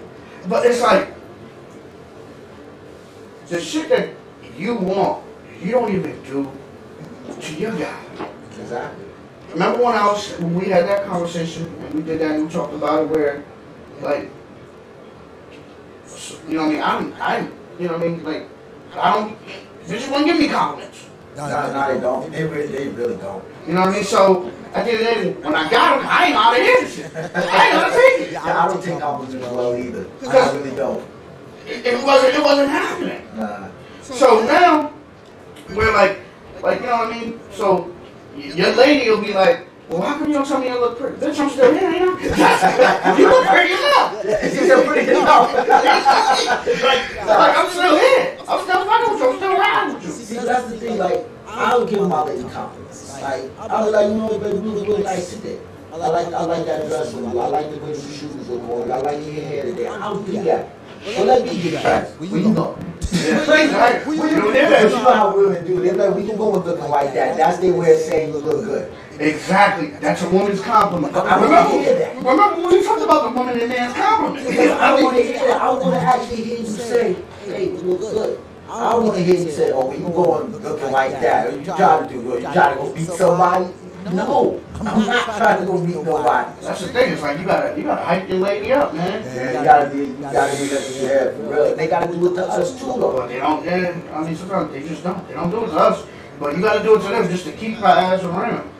But it's like, the shit that you want, you don't even do to your guy. Exactly. Remember when we had that conversation and we did that and we talked about it where, like, you know what I mean? You know what I mean? Like, bitches won't give me compliments. No, they don't. They really don't. You know what I mean? So, at the end of the day, when I got them, I ain't out of here. I ain't gonna take it. Yeah, I don't take compliments well either. I really don't. It wasn't happening. Nah. So now, we're like, you know what I mean? So, your lady will be like, well, how come you don't tell me I look pretty? Bitch, I'm still here, ain't I? You look pretty enough. She's still pretty enough. like, I'm still here. I'm still fucking with you. I'm still riding with you. See, that's the thing, like, I'll give my lady compliments. Like, I was like, you know, baby, you look really nice today. I like that dress on you. I like the way your shoes look on you. I like your hair today. I'll do that. But let me get back. Where you go? Right. But you know how women do. They're like, we can go with looking like that. That's their way of saying you look good. Exactly. That's a woman's compliment. I hear that. Remember when we talked about the woman and man's compliment? I want to hear that. I want to actually hear you say, hey, you look good. I want to hear you say, oh, when you going looking like that, you try to do good. You try to go beat somebody? No, I'm not trying to go beat nobody. That's the thing. It's like you gotta hype your lady up, man. Yeah, you gotta be that for real. They gotta do it to us too, though. But they don't. Yeah, I mean, sometimes they just don't. They don't do it to us. But you gotta do it to them just to keep our ass around.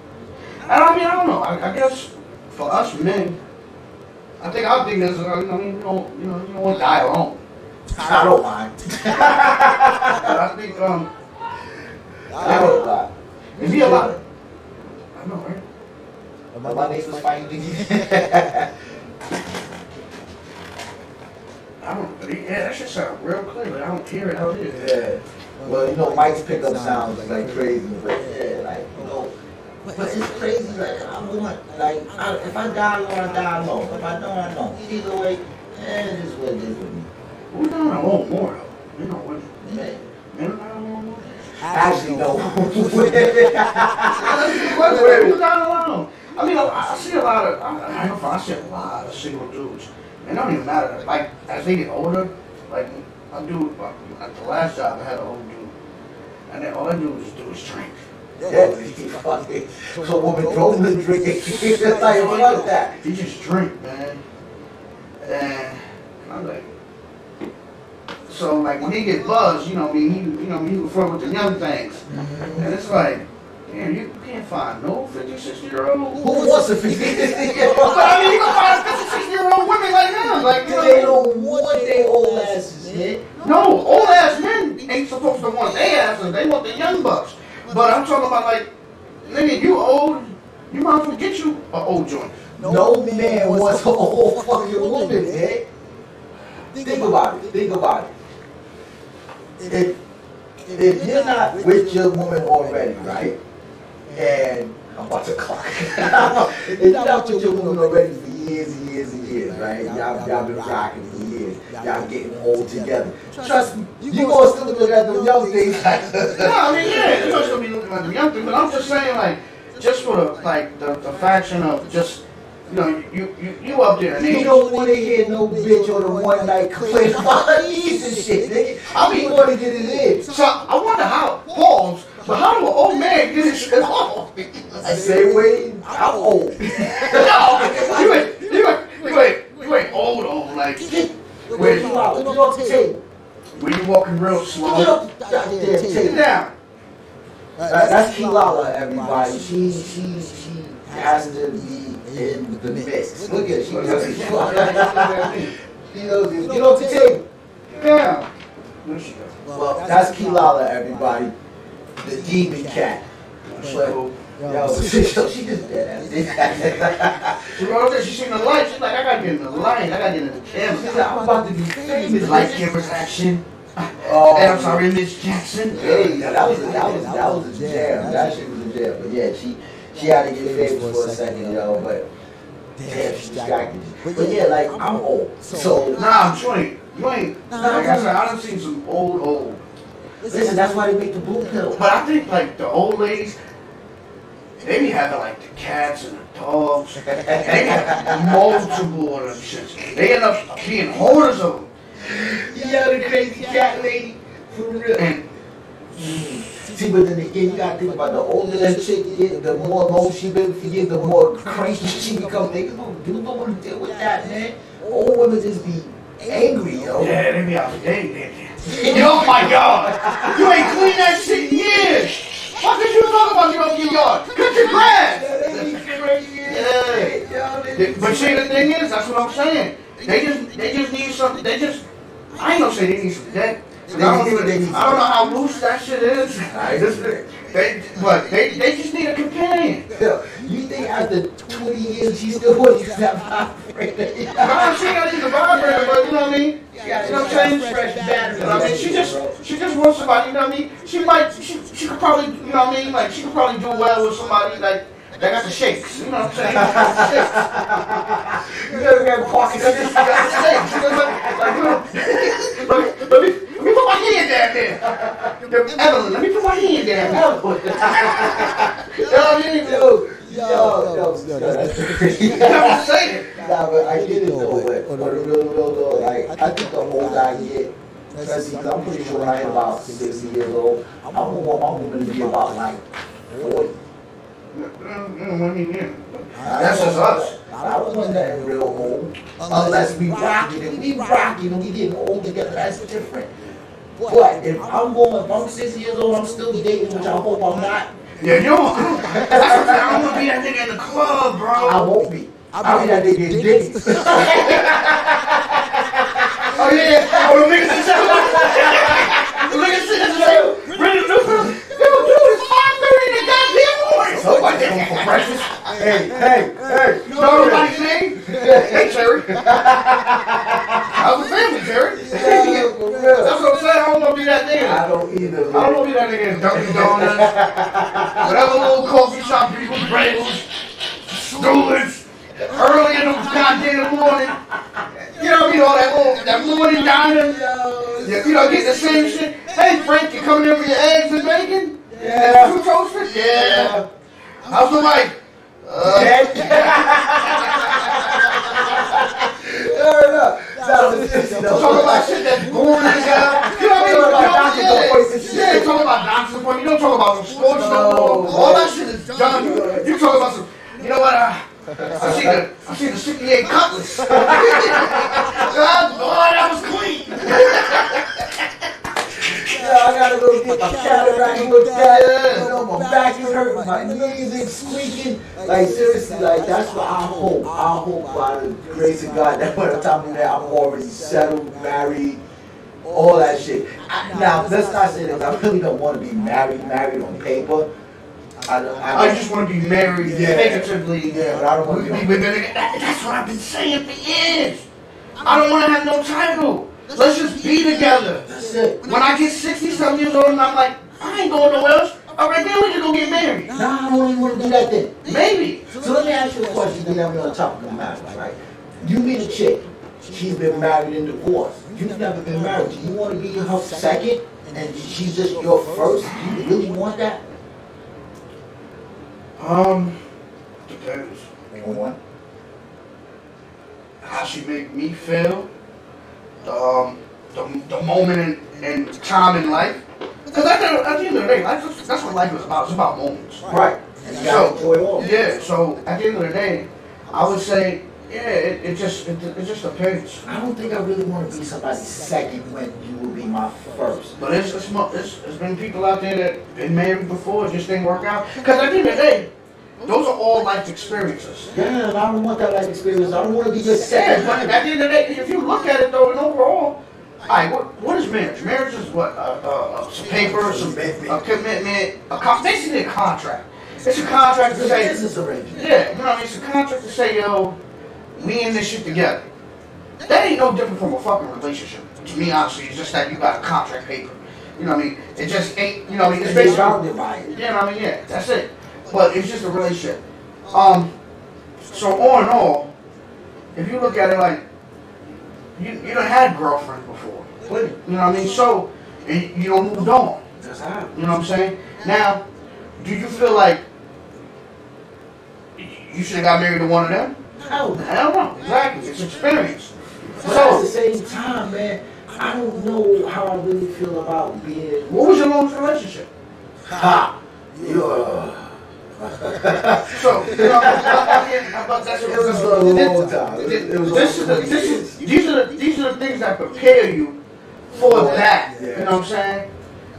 And I mean, I don't know. I guess for us men, I think our thing is, you don't want to die alone. I don't mind. But I think I don't mind. it'd be a lot. I know, right? Are my neighbors fighting? I don't. Yeah, that shit sound real clear. Like, I don't hear it out here. Yeah. Well, you know, Mike's pickup sounds like crazy, but yeah, like, you know, but it's crazy. Like, I want, like, if I die alone, I die alone. If I don't, I don't. Either way, it is what it is with me. We're doing a little more though. You know what? Yeah. Men are a little more. Actually, no. We're not alone. I mean, I see a lot of. I see a lot of single dudes. It don't even matter. Like as they get older, like a dude. At the last job, I had an old dude, and then all I do is drink. Yeah, so woman drove the drinking. It's like, fuck that. He just drink, man. And I'm like, so like when he get buzzed, you know what I mean, he can front with the young things. And it's like, damn, you can't find no 50, 60-year-old. Who wants a 50-year-old? But I mean, you can find 50, 60-year-old women like them. Like, you know, They don't want their old asses hit. no, old ass men ain't supposed to want their asses. They want the young bucks. But I'm talking about like, nigga, you old, you might as well get you an old joint. No man wants an old fucking woman, man. Think about it. Think about it. If you're not with your woman already, right? And I'm about to clock. If you're not with your woman already for years and years and years, right? Y'all been rocking for years. Y'all getting old together. Trust me, you gonna still look at them young things like No, I mean, yeah, you're supposed to be looking at the young thing, but I'm just saying, like, just for the faction of just, you know, you up there in you age. don't want to hear no bitch on a one night complain about her knees and shit, nigga. I mean, want to get it in. So I wonder how, pause, but how do an old man get his shit off? I say, wait, I'm old. No, you ain't old, like, Wait, you out, get off the table. when you walking real Get slow. off the goddamn Sit table. down. That's Kilala, everybody. She has to be in the mix. Look at her, she knows it. She knows it. Get off the table. Yeah. Where she go? Well, that's Kilala, everybody. The demon cat. But, yo, she just dead. She wrote up there, she seen the light, she's like, I gotta get in the light, I gotta get in the She said, camera. I'm about to be famous. Light cameras action. Oh, And I'm sorry, Miss Jackson. hey, that was a jam. That shit was a jam. But yeah, she had to get famous for a second, yo. But damn, she distracted you. But yeah, like I'm old, so Nah, you ain't. Like I said, I done seen some old. listen. That's why they make the blue pill. But I think like the old ladies, they be having like the cats and the dogs. And they have multiple of them shits. They end up being hoarders of them. Yeah, the crazy cat lady, for real. And See, but then again, you gotta think about the older that chick get, the more alone she been for years, the more crazy she become. Niggas don't want to deal with that, man. Old women just be angry, yo. yeah, they be out there. Oh my God! You ain't cleaned that shit in years! What did you talk about you up your yard? Cut your grass! Yeah, they be crazy. But see, the thing is, that's what I'm saying. They just need something. I ain't gonna say they need some debt. I don't know how loose that shit is. They just need a companion. Yo, you think after 20 years she still wants to have vibrator? She got to vibrator, but you know what I mean? You know what I'm saying? Fresh battery. You know what I mean? She just wants somebody, you know what I mean? She could probably, you know what I mean? Like, she could probably do well with somebody, like, that got the shakes. You know what I'm saying? You never got pockets. She got the shakes. She goes like, let me put my hand down there. Evelyn, let me put my hand down there. You know what I mean? Yo, that's crazy. You know what I'm saying? Nah, but I get it though, but for the real, like, I think the older I get, especially because I'm pretty sure when I hit about 60 years old, I want my woman to be about like 40. That's just us. I don't want that real old. Unless we rocking and we getting old together, that's different. But if I'm 60 years old, I'm still dating, which I hope I'm not. Yeah, you don't. That's what I'm saying. I don't want to be that nigga in the club, bro. I won't be. I'll be that nigga in Diddy's. Oh yeah. Oh, the niggas in jail. The niggas in jail. Ready to do this? Dude, it's 5:30 in the goddamn morning. Somebody home for breakfast. Hey. You know everybody's name? Hey, Terry. How's the family, Terry? That's what I'm saying. I don't want to be that nigga. I don't either, man. I don't want to be that nigga in Dunkin' Donuts. Whatever little coffee shop, people, bagels, Stoolers, early in the goddamn morning. You know what I mean? All that morning diner. You know, get the same shit. Hey, Frank, you coming in for your eggs and bacon? Yeah. And 2 toasters? Yeah. How's the mic? Talking about shit that's boring as hell. You know what I mean? Yeah, talking about doctor's appointment. You don't talk about some sports no more. All that shit is done. You talk about some, you know what? I see the 68 Cutlass. Boy, that was clean. I gotta go get my cataract looked at. You know, my back is hurting, my knees is squeaking. Like seriously, like that's what I hope. I hope by the grace of God that by the time I'm there, I'm already settled, married, all that shit. Now let's not say this. I really don't want to be married on paper. I just want to be married, figuratively. Yeah, but I don't want to be. That's what I've been saying for years. I don't want to have no title. Let's just be together. That's it. When I get 60-something years old and I'm like, I ain't going nowhere else. All right, then we can go get married. Nah, I don't even want to do that then. Maybe. So let me ask you a question, then we're on the topic of marriage, right? You meet a chick, she's been married and divorced. You've never been married. Do you want to be her second and she's just your first? Do you really want that? Depends. On what? How she make me feel. The moment and time in life. Because at the end of the day, that's what life is about. It's about moments. Right. And you gotta enjoy all. Yeah, so at the end of the day, I would say, yeah, it just depends. I don't think I really want to be somebody's second when you will be my first. But it's been people out there that been married before, it just didn't work out. Because at the end of the day, those are all life experiences. Yeah, and I don't want that life experience. I don't want to be just Yeah, second. but at the end of the day, if you look at it though, and overall, alright, what is marriage? Marriage is what? Some paper, some a commitment, basically a contract. It's a contract to say, Business arrangement. yeah, you know what I mean? It's a contract to say, yo, we in this shit together. That ain't no different from a fucking relationship. To me, honestly, it's just that you got a contract paper. You know what I mean? It just ain't, you know what I mean? It's You're basically, bounded by it. you know what I mean? Yeah, that's it. But it's just a relationship. So all in all, if you look at it like, you done had girlfriends before. Plenty. You know what I mean? So, you don't moved on. That's how. You know what I'm saying? Now, do you feel like you should have got married to one of them? Hell no. Hell no. Exactly. It's experience. But at the same time, man, I don't know how I really feel about being. What was your longest relationship? Ha! Yeah. So, you know, that's It was a long time. It was these are the things that prepare you for that. You know what I'm saying?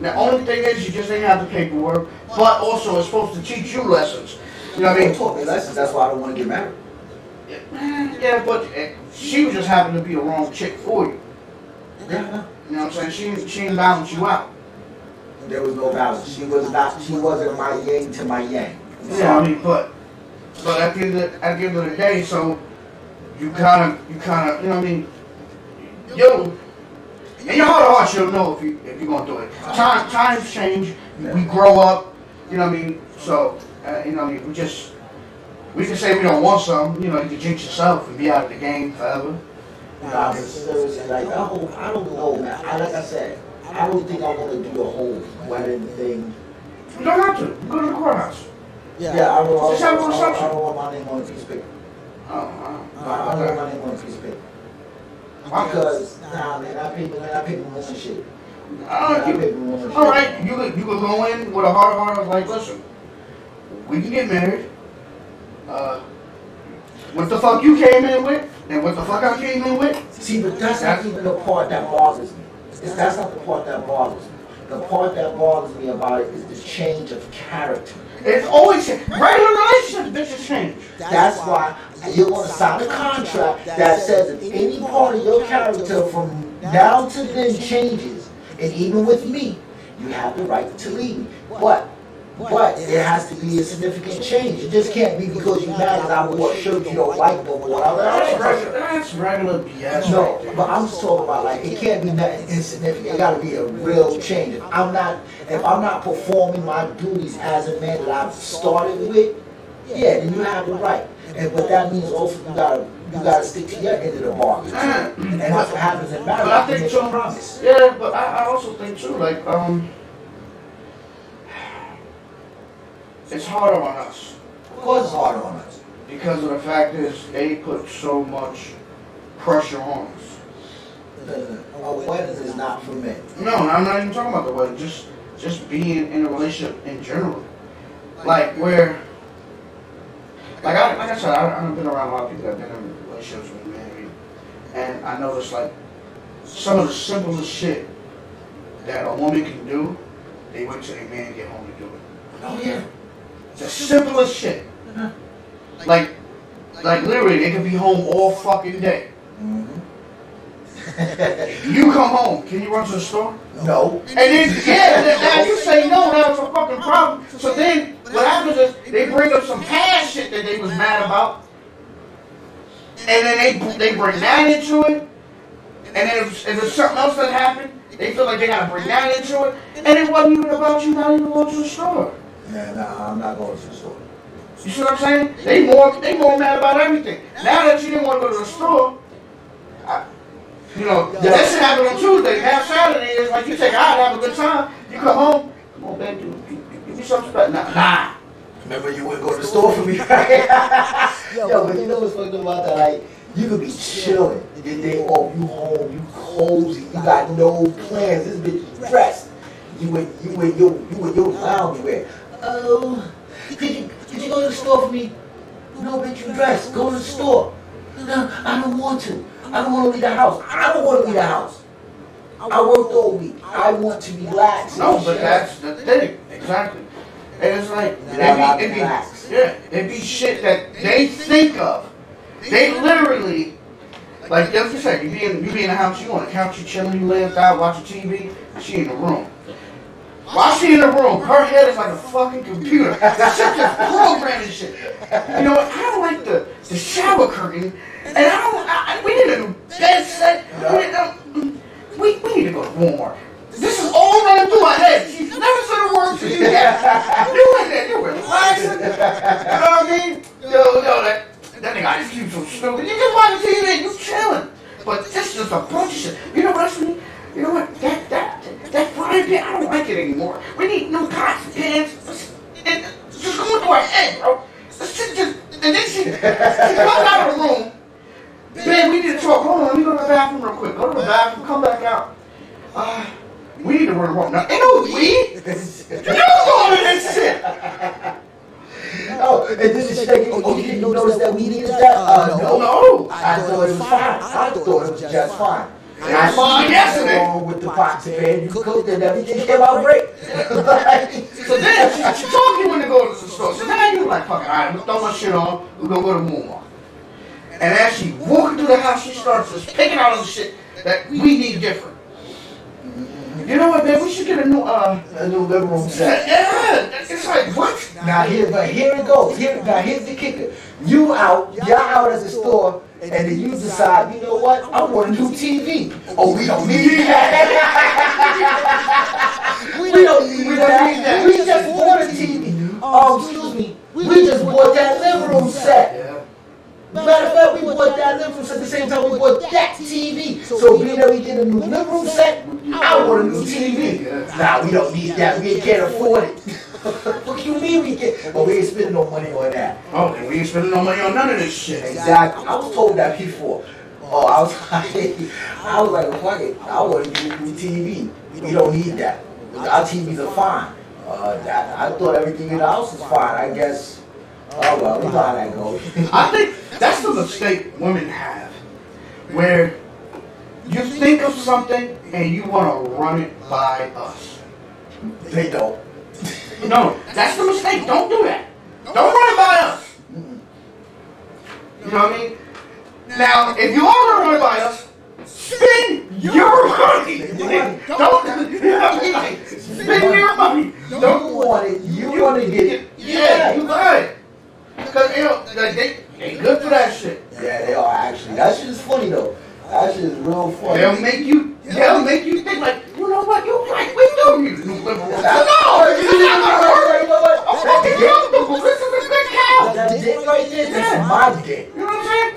The only thing is you just ain't have the paperwork, but also it's supposed to teach you lessons. You know what I mean? taught me lessons. That's why I don't want to get married. Yeah, but she was just happened to be the wrong chick for you. Yeah, I know. You know what I'm saying? She didn't balance you out. There was no balance. She wasn't my yang to my yang. Yeah, I mean, but at the end of the day, so you kind of, you know what I mean? Yo, in your heart of hearts, you'll know if you're gonna do it. Times change. We grow up. You know what I mean? So you know what I mean? We can say we don't want something. You know, you can jinx yourself and be out of the game forever. Nah, but seriously, like I don't know, man. Like I said, I don't think I want to do the whole wedding thing. You don't have to. You go to the courthouse. Yeah, I don't Just have a reception. want my name on a piece of paper. I don't want my name on a piece of paper. Because, nah, man, I paper most of shit. All right, you could go in with a heart of like, listen, we can get married. What the fuck you came in with, and what the fuck I came in with. See, but that's not even the part that bothers me. That's not the part that bothers me. The part that bothers me about it is the change of character. It's always regular relationships, bitches change. That's why you're going to sign a contract that says if any part of your character from now to then changes, and even with me, you have the right to leave me. But But it has to be a significant change. It just can't be because you're mad that I wore a shirt you don't like no more. That's regular BS. No, right there. but I'm just talking about like it can't be nothing insignificant. It got to be a real change. If I'm not performing my duties as a man that I've started with, yeah, then you have the right. But that means also you gotta stick to your end of the bargain. And that's what happens in marriage. But I think You make too, a promise. yeah, but I also think too, like, it's harder on us. Of course, it's harder on us. Because of the fact is, they put so much pressure on us. A wedding is not for men. No, I'm not even talking about the wedding. Just being in a relationship in general. Like where, like I said, I've been around a lot of people that have been in relationships with married, and I noticed like some of the simplest shit that a woman can do, they wait till their man get home to do it. Oh yeah. The simplest shit. Like literally, they can be home all fucking day. You come home, can you run to the store? No. And then, now you say no, that was a fucking problem. So then, what happens is, they bring up some past shit that they was mad about. And then they bring that into it. And then if there's something else that happened, they feel like they gotta bring that into it. And it wasn't even about you not even going to the store. Nah, I'm not going to the store. You see what I'm saying? They more mad about everything. Now that you didn't want to go to the store, that shit happened on Tuesday. Half Saturday is like you take out, have a good time. You come home, come on, baby, give me something special. Nah. Remember you wouldn't go to the store for me, Yo, but you know what's fucked up about that? Like, you could be chilling your day off, you home, you cozy, you got no plans. This bitch is dressed. You in your lounge wear. Oh, could you go to the store for me? No, bitch, you dressed. Go to the store. No, I don't want to. I don't want to leave the house. I don't want to leave the house. I worked all week. I want to relax. No, but that's the thing. Exactly. And it's like, it be shit that they think of. They literally, like you said, you be in the house, you on the couch, you chilling, you laying out, watching TV, she in the room. While she in the room, her head is like a fucking computer. That shit just programming shit. You know what? I don't like the shower curtain, and we need a new bed set. We need to go to Walmart. This is all running through my head. She's never said a word to you yet. You in there, you're relaxing. You know what I mean? Yo, that nigga just keeps so stupid. You just watch TV, you chilling. But this is a bunch of shit. You know what else we need? You know what? That frying pan, I don't like it anymore. We need new pots and pans. And just going through our head, bro. This shit just, and then she comes out of the room. Man, we need to talk. Hold on, let me go to the bathroom real quick. Go to the bathroom, come back out. We need to run around. Now, ain't no we. You going to this shit. Oh, and this is shaking. Oh, you didn't notice that we needed that? No. I thought it was fine. I thought it was just fine. I saw it yesterday. With the pots and pan, you cooked and everything came out great. So then she told you when to go to the store. So now you like, fuck it, alright, let's throw my shit on. We're gonna go to Walmart. And as she walking through the house, she starts just picking out all the shit that we need different. You know what, man? We should get a new living room set. Yeah, it's like what? Now here it goes. Now here's the kicker. Y'all out at the store, and then you decide, you know what? I want a new TV. Oh, we don't need that. we don't need that. We just bought a TV. Oh, excuse me. We just bought that living room set. Matter of fact, we bought that living room set at the same time we bought that TV. So being that we get a new living room set, I want a new TV. Nah, we don't need that. We can't afford it. What you mean we can't? But we ain't spending no money on that. Oh, then we ain't spending no money on none of this shit. Exactly. I was told that before. Oh, I was like, fuck it. I want to get a new TV. We don't need that. Our TVs are fine. I thought everything in the house was fine. I guess. Oh well, we know how that goes. I think that's the mistake women have, where you think of something and you want to run it by us. They don't. No, that's the mistake. Don't do that. Don't run it by us. You know what I mean? Now, if you are going to run it by us, spend your money. Don't, you know what I mean? Like, spend spend your money. You want it. You want to get it. Yeah, you right. Because they good for that shit. Yeah, they are actually. That shit is funny though. That shit is real funny. They'll make you think like, you know what, you like, we do you. No, You know what? I'm fucking young. This is a big cow. That dick right there, that's my dick. You know what I'm saying?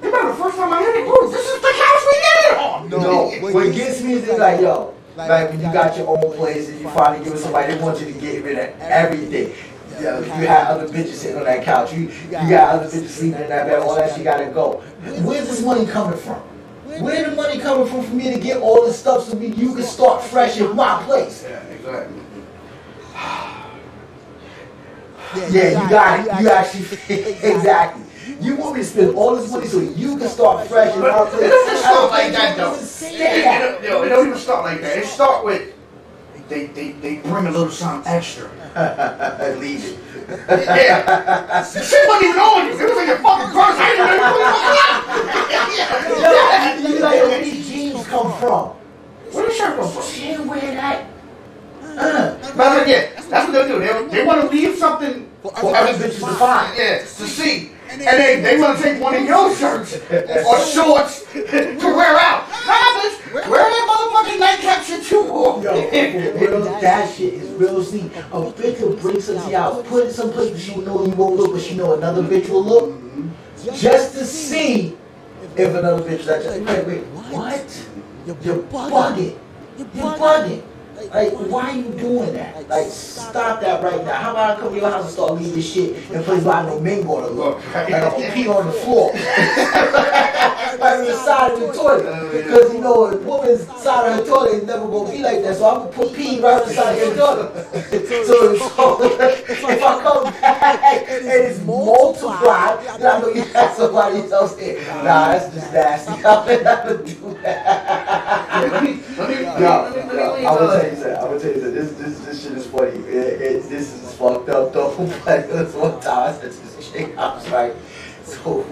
Remember the first time I hit it? Oh, this is the house we did it on. No, what gets me is like, yo, like when you got your own place and you finally give it somebody, they want you to get rid of everything. Yeah, you had other bitches sitting on that couch. You got other bitches sleeping in that bed. All that shit gotta go. Where's this money coming from? Where the money coming from for me to get all this stuff so you can start fresh in my place? Yeah, exactly. Yeah, you got it. You actually, exactly. You want me to spend all this money so you can start fresh in my But place? it doesn't start like that though. Say It don't even start like that. It start with they bring a little something extra. that. Leave it. Yeah. This shit wasn't even on you. It was like your fucking purse. I didn't even Yo, you like where these jeans come from? Where the shirt come from? She didn't wear that. But yeah, that's what they'll do. They want to leave something For other bitches to find. yeah, to see. And they want to take one of your shirts or shorts to wear out. Nah, bitch, wear that motherfucking nightcap shit too. Yo, that shit is real sneak. A bitch will bring something to your house, put it someplace where she know you won't look, but she know another bitch will look, just to see if another bitch is like, wait, what? You're bugging. You're bugging. Like, why are you doing that? Like, stop that right now. How about I come to your house and start leaving this shit in place where I know men gonna look? Like, I'm gonna pee on the floor. Like on the side of the toilet. Because, you know, a woman's side of her toilet is never gonna be like that. So I'm gonna put pee right on the side of her toilet. So if I come back and it's multiplied, then I know you have somebody else there. Nah, that's just nasty. I'm not gonna do that. I will tell you something. This shit is funny. This is fucked up though. But this one time I said to this chick, I was like, so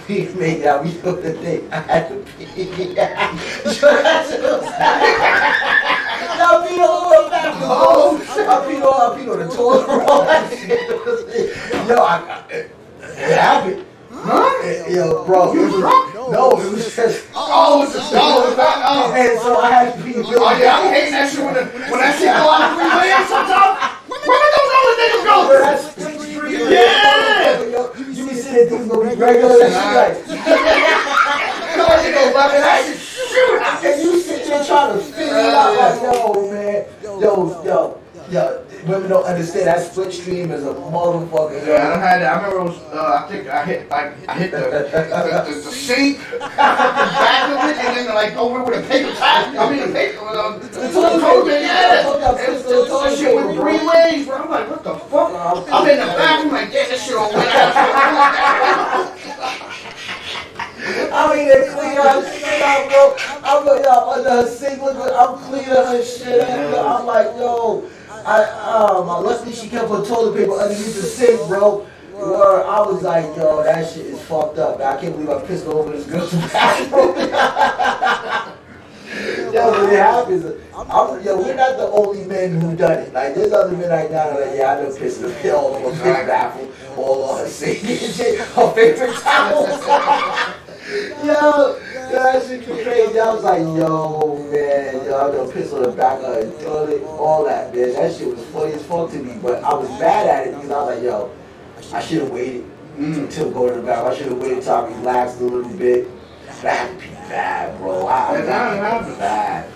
we made out, we know the thing. I had to pee. I peed all over the bathroom. I peed on the toilet roll. That shit. Yo, it happened. Huh? Yo, bro. You was drunk? No, it was just. Oh, it's just And so I had to pee. Oh yeah, I hate that shit when that shit go out the freeway sometimes. Where did those other niggas go? That's Spring Street. Yeah. You be sitting there thinking gonna be regular. That shit like. And you sit there trying to figure it out like, yo, man. Yo. Women don't understand that split stream is a motherfucker. Yeah, I had that. I remember it was. I think I hit the sink, the back of it, and then like over with a paper towel. I mean, the paper. The toilet paper. Yeah. That shit went 3 ways, bro. I'm like, what the fuck? I'm in the bathroom like, yeah, this shit all went out. I mean, they clean her shit out, bro. I'm like, yo, under her sink, look, I'm cleaning her shit out. I'm like, yo. Luckily she kept her toilet paper underneath the sink, bro. Where I was like, yo, that shit is fucked up. I can't believe I pissed all over this girl's bathroom. Yo, when it happens, we're not the only men who done it. Like, there's other men right now that are like, yeah, I done pissed the pill all over her bathroom, all on her sink and shit, her favorite towels. Yo, that shit was crazy. I was like, yo, man, I done pissed on the back of the toilet, all that, man. That shit was funny as fuck to me, but I was mad at it because I was like, yo, I should have waited until go to the bathroom. I should have waited till I relaxed a little bit. But I had to pee bad, bro. I was bad.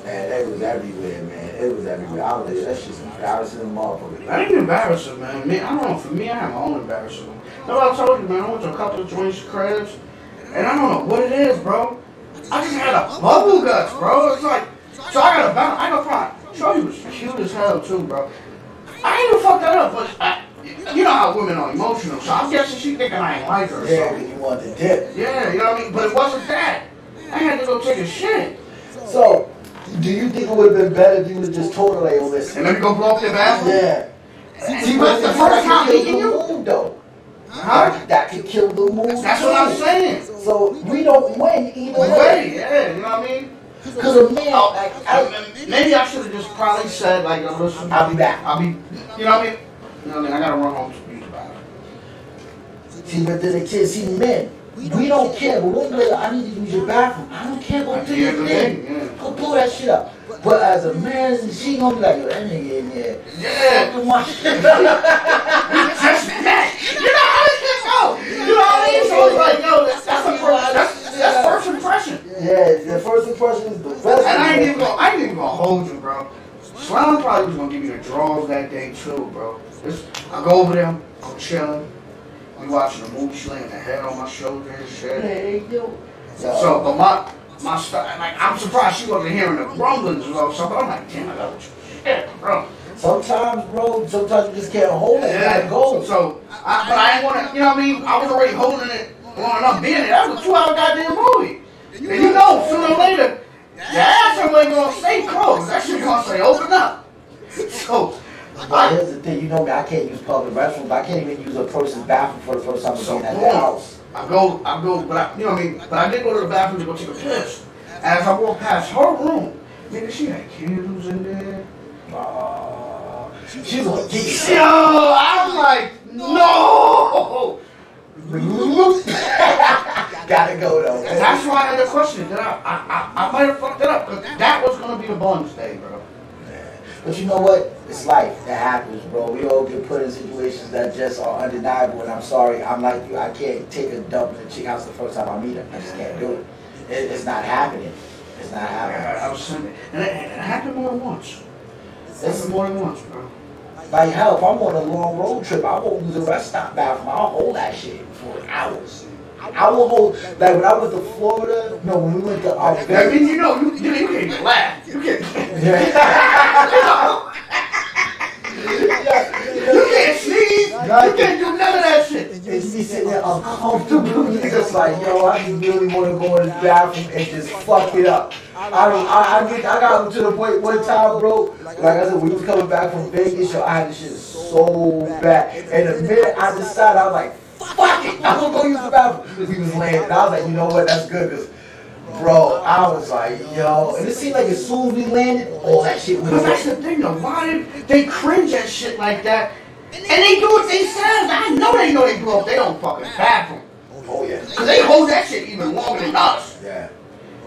Man, it was everywhere, man. It was everywhere. I was like, that shit's embarrassing the motherfucker. That ain't embarrassing, man. I don't know. For me, I have my own embarrassment. No, I told you, man. I went to a couple of joints, cribs. And I don't know what it is, bro. I just had a bubble guts, bro. It's like, so I got a bounce. I go front. Shorty was cute as hell, too, bro. I ain't even fuck that up, but you know how women are emotional, so I'm guessing she thinking I ain't like her or Yeah, something. because you want the dip. Yeah, you know what I mean? But it wasn't that. I had to go take a shit. So, do you think it would have been better if you would just told her, like, oh, listen. And let me go blow up the bathroom? Yeah. See, but the first time meeting you? Mood, though. Huh? That could kill the mood. That's what I'm saying. So we don't win either way. Wait, yeah, you know what I mean? Cause a man, Oh, like, maybe I should have just probably said, like, yo, listen, I'll be back. I'll be, you know what I mean? You know what I mean? I gotta run home to use the bathroom. See, but then they say, see, men, we don't care. But women be like, I need to use your bathroom. I don't care. Go do your thing. Go blow that shit up. But as a man, she gonna be like, yo, that nigga in there. Yeah. Fucking my shit. Just that. You know how it can go. You know what I mean? So it's like, yo, that's first impression. Yeah, the first impression is the best. And I ain't even gonna hold you, bro. Slam probably was gonna give me the draws that day too, bro. I go over there, I'm chilling. We watching a movie, she laying her head on my shoulder and shit. Hey, yo. So, but my stuff, like, I'm surprised she wasn't hearing the rumblings or something. I'm like, damn, I got shit, bro. Sometimes, bro, sometimes you just can't hold it. Yeah. Gotta go. So, but I ain't wanna, you know what I mean? I was already holding it long enough being there. That was a 2-hour goddamn movie. And you know, sooner or later, your asshole ain't gonna stay closed. That shit gonna say open up. So, But here's the thing, you know me, I can't use public restrooms. I can't even use a person's bathroom for the first time being at their house. I go, but you know what I mean? But I did go to the bathroom to go take a piss. And as I walked past her room, nigga, she had candles in there. She's like, Yo, I'm like, no! gotta go though. And that's why I had to question it. I might have fucked it up, because that was gonna be the bonus day, bro. But you know what? It's life. It happens, bro. We all get put in situations that just are undeniable. And I'm sorry, I'm like you. I can't take a dump in a chick house the first time I meet her. I just can't do it. It's not happening. It's not happening. I was saying, and it happened more than once. It happened more than once, bro. Like hell, if I'm on a long road trip, I won't use a restaurant bathroom. I'll hold that shit for hours. I will hold, like when I went to Florida, no, when we went to I mean, you know, you can't even laugh. You can't. You can't sneeze. You can't do none of that shit. And you be sitting there uncomfortable. You're just like, yo, I just really want to go in the bathroom and just fuck it up. I got to the point one time, bro. Like I said, when we was coming back from Vegas, yo, I had this shit so bad. And the minute I decided, I was like, fuck it, I'm gonna go use the bathroom. We was laying, and I was like, you know what, that's good, cause bro, I was like, yo, and it seemed like as soon as we landed, all that shit went Because away. that's the thing, though. Why did they cringe at shit like that? And they do it themselves. I know they blew up their own fucking bathroom. Oh yeah. Because they hold that shit even longer than us. Yeah.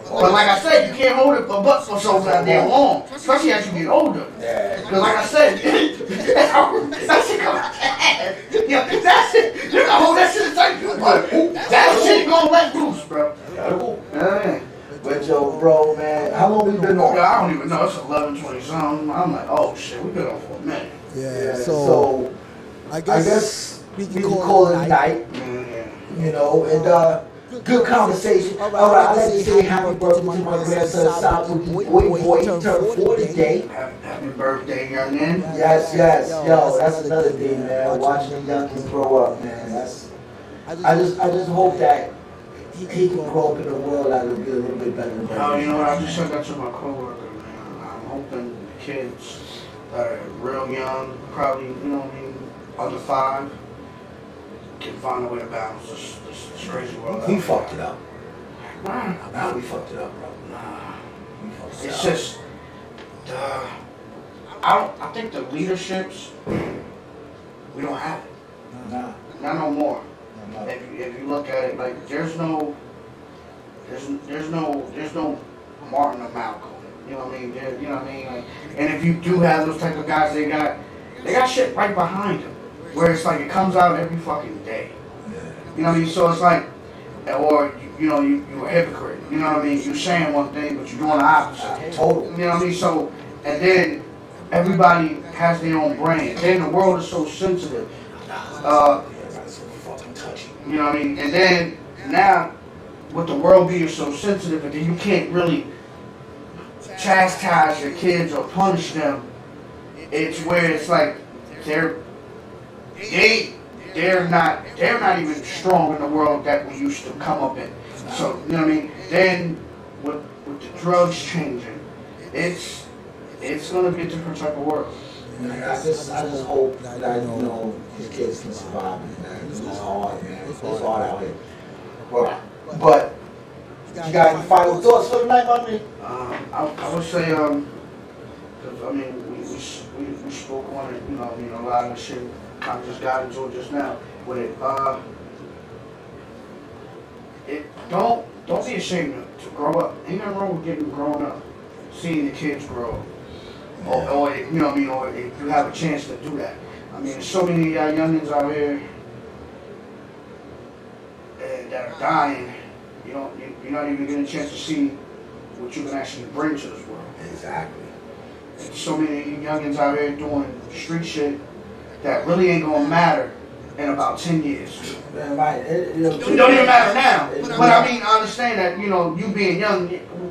But like I said, you can't hold it for but for so goddamn long. Especially as you get older. Yeah. Because like I said, that shit come out fast. Yeah, that shit, you can hold that shit tight. But that shit gonna let loose, bro. Yeah. But yo, bro, man, how long we been on? I don't even know. It's 11:20 something. I'm like, oh shit, we been on for a minute. Yeah, So I guess we can call it a night. Yeah. You know, and good conversation. All right, I'd like to say happy birthday to my grandson, Southwood boy. He turned 40 today. Happy birthday, young man. Yes. Yo, that's another thing, man. Watching the youngins grow up, man. I just hope that he can grow up in a world that will be a little bit better than Oh, you know what? I just said that to my coworker, man. I'm hoping the kids that are real young, probably, you know what I mean, under 5, can find a way to balance this crazy world. We fucked it up. Nah, We fucked it up, bro. We fucked it it's up. just, I think the leaderships, we don't have it. Nah. Not no more. Nah. If you look at it, like there's no Martin or Malcolm. You know what I mean? You know what I mean? Like, and if you do have those type of guys, they got shit right behind them, where it's like it comes out every fucking day. You know what I mean? So it's like, or you're a hypocrite. You know what I mean? You're saying one thing, but you're doing the opposite. Total. You know what I mean? So, and then everybody has their own brand. Then the world is so sensitive. You know what I mean? And then now, with the world being so sensitive, and then you can't really chastise your kids or punish them. It's where it's like they're not even strong in the world that we used to come up in. So you know what I mean? Then with the drugs changing, it's gonna be a different type of world. I just hope that, you know, his kids can survive it, man. It's hard, man. It's hard out here. But you got any final thoughts for the night, my man? I would say, 'cause, I mean, we spoke on it, you know, I mean, a lot of the shit kind of just got into it just now with it. Don't be ashamed to grow up. Ain't nothing wrong with getting grown up, seeing the kids grow, or you know what I mean, or if you have a chance to do that. I mean, there's so many youngins out here that are dying. You're not even getting a chance to see what you can actually bring to this world. Exactly. And so many youngins out here doing street shit that really ain't gonna matter in about 10 years. Right. It don't even matter now. But I mean, I understand that, you know, you being young,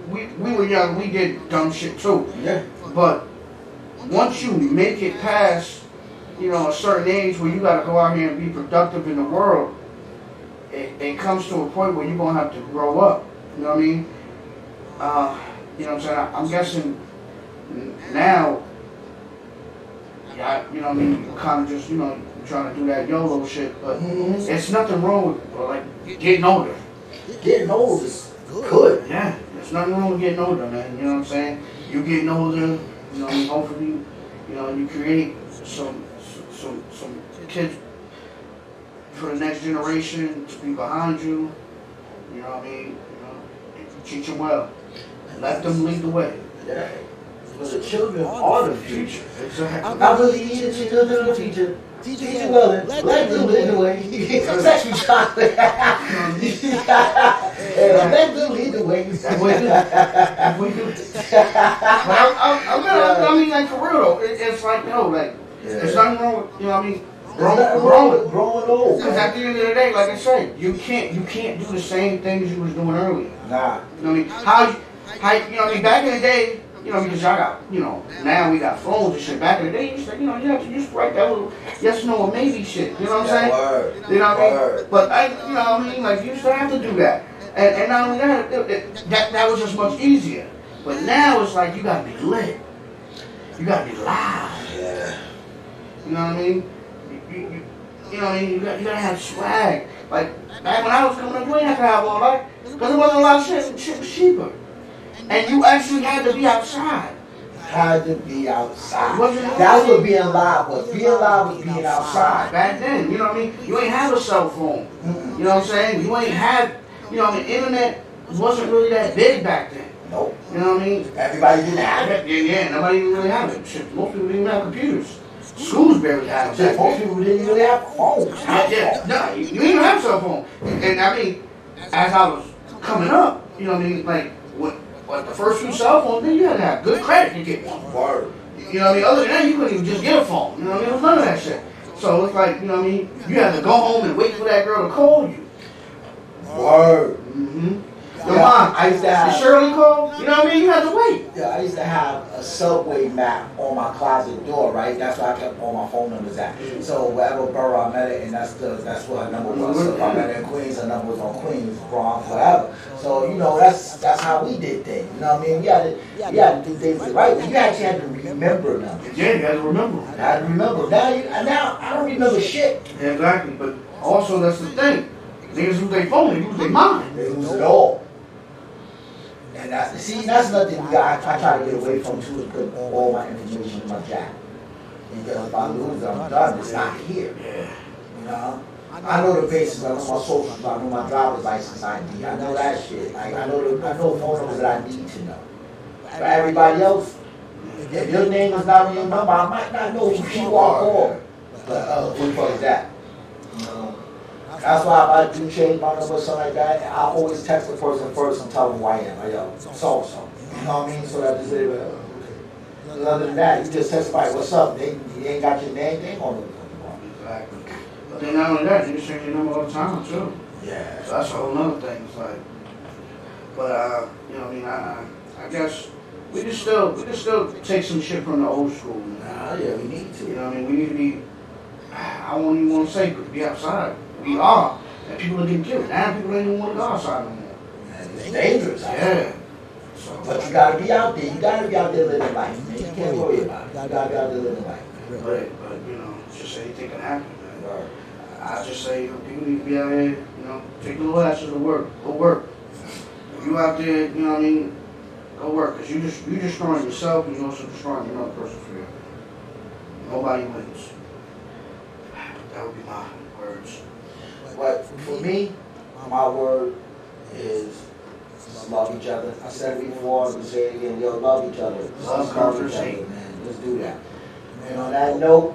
we were young, we did dumb shit too. Yeah. But once you make it past, you know, a certain age where you gotta go out here and be productive in the world, it comes to a point where you're gonna have to grow up. You know what I mean? You know what I'm saying? I'm guessing now, yeah, you know what I mean, you kind of just, you know, trying to do that YOLO shit, but it's nothing wrong with, like, getting older. Getting old is good. Yeah, there's nothing wrong with getting older, man. You know what I'm saying? You getting older, you know, hopefully, you know, you create some kids for the next generation to be behind you. You know what I mean? You know, teach them well. Let them lead the way. Yeah. Because the children are the future. Exactly. I believe the children are the future. Teach it well, let them lead the way. I'm actually chocolate. Let them lead the way. I mean, like, for real though, it's like, no, like, there's nothing wrong with, you know what I mean? Growing old. Because at the end of the day, like I said, you can't do the same things you was doing earlier. Nah. You know what I mean? How, you know what I mean? Back in the day, you know, because y'all got, you know, now we got phones and shit. Back in the day, you used to, you know, you have to just write that little yes, no, or maybe shit. You know what I'm saying? Word. You know what I mean? Word. But you know what I mean? Like, you used to have to do that. And not only that, that was just much easier. But now it's like you gotta be lit. You gotta be loud. Yeah. You know what I mean? You know what I mean? You gotta have swag. Like, back when I was coming up, you ain't have to have all that. Because there wasn't a lot of shit. Shit was cheaper. And you actually had to be outside. Had to be outside. That's what being live was. Being live was being outside. Back then, you know what I mean? You ain't have a cell phone. You know what I'm saying? You ain't had, you know what I mean? Internet wasn't really that big back then. Nope. You know what I mean? Everybody didn't have it. Yeah, nobody even really had it. Shit, most people didn't even have computers. Schools barely had them. Shit, most people didn't really have phones. Yeah. No, you didn't even have a cell phone. And I mean, as I was coming up, you know what I mean? Like, what the first few cell phones, man, you had to have good credit to get one. Word. You know what I mean? Other than that, you couldn't even just get a phone. You know what I mean? There was none of that shit. So it's like, you know what I mean? You had to go home and wait for that girl to call you. Word. Mm-hmm. Your Yeah, mom, I used to have. did Shirley call? You know what I mean? You had to wait. Yeah, I used to have a subway map on my closet door, right? That's where I kept all my phone numbers at. So wherever borough I met it, and that's what her number was. So if I met her in Queens, her number was on Queens, Bronx, whatever. So you know, that's how we did things. You know what I mean? We had to do things right. You actually had to remember numbers. Yeah, you had to remember. I had to remember. Now I don't remember shit. Yeah, exactly. But also, that's the thing. Niggas lose their phone, they lose their mind. They lose it all. And that's nothing I try to get away from too, is put all my information in my jack. Because if I lose it, I'm done. It's not here. Yeah. You know? I know the bases, I know my socials, I know my driver's license ID, I know that shit. Like, I know phone numbers that I need to know. For everybody else, if your name is not in your number, I might not know who you are or. But who the fuck is that? You know? That's why if I do change my number or something like that, I always text the person first and tell them who I am. Like, yo, so. You know what I mean? So that just say, well, okay. Other than that, you just text somebody, what's up? They ain't got your name, they ain't gonna know who you are. Exactly. But then not only that, niggas change your number all the time too. Yeah. So that's a whole nother thing. It's like, but you know what I mean? I guess we can still take some shit from the old school. Nah, yeah, we need to. You know what I mean? We need to be. I won't even want to say, but be outside. We are. And people are getting killed. Now people don't even want to go outside no more. And it's dangerous. Yeah. So, But you gotta be out there. You gotta be out there living life, man. You can't worry about it. You gotta be out there living life. but you know, it's just anything can happen, man. Right. I just say, you know, people need to be out here, you know, take the little asses to work. Go work. If you out there, you know what I mean, Go work, cause you destroying yourself and you also destroying another person for you. Nobody wins. That would be my words. But for me, my word is love each other. I said it before, I'm gonna say it again. Yo, love each other. Love, Encourage each other, man. Let's do that. And on that note,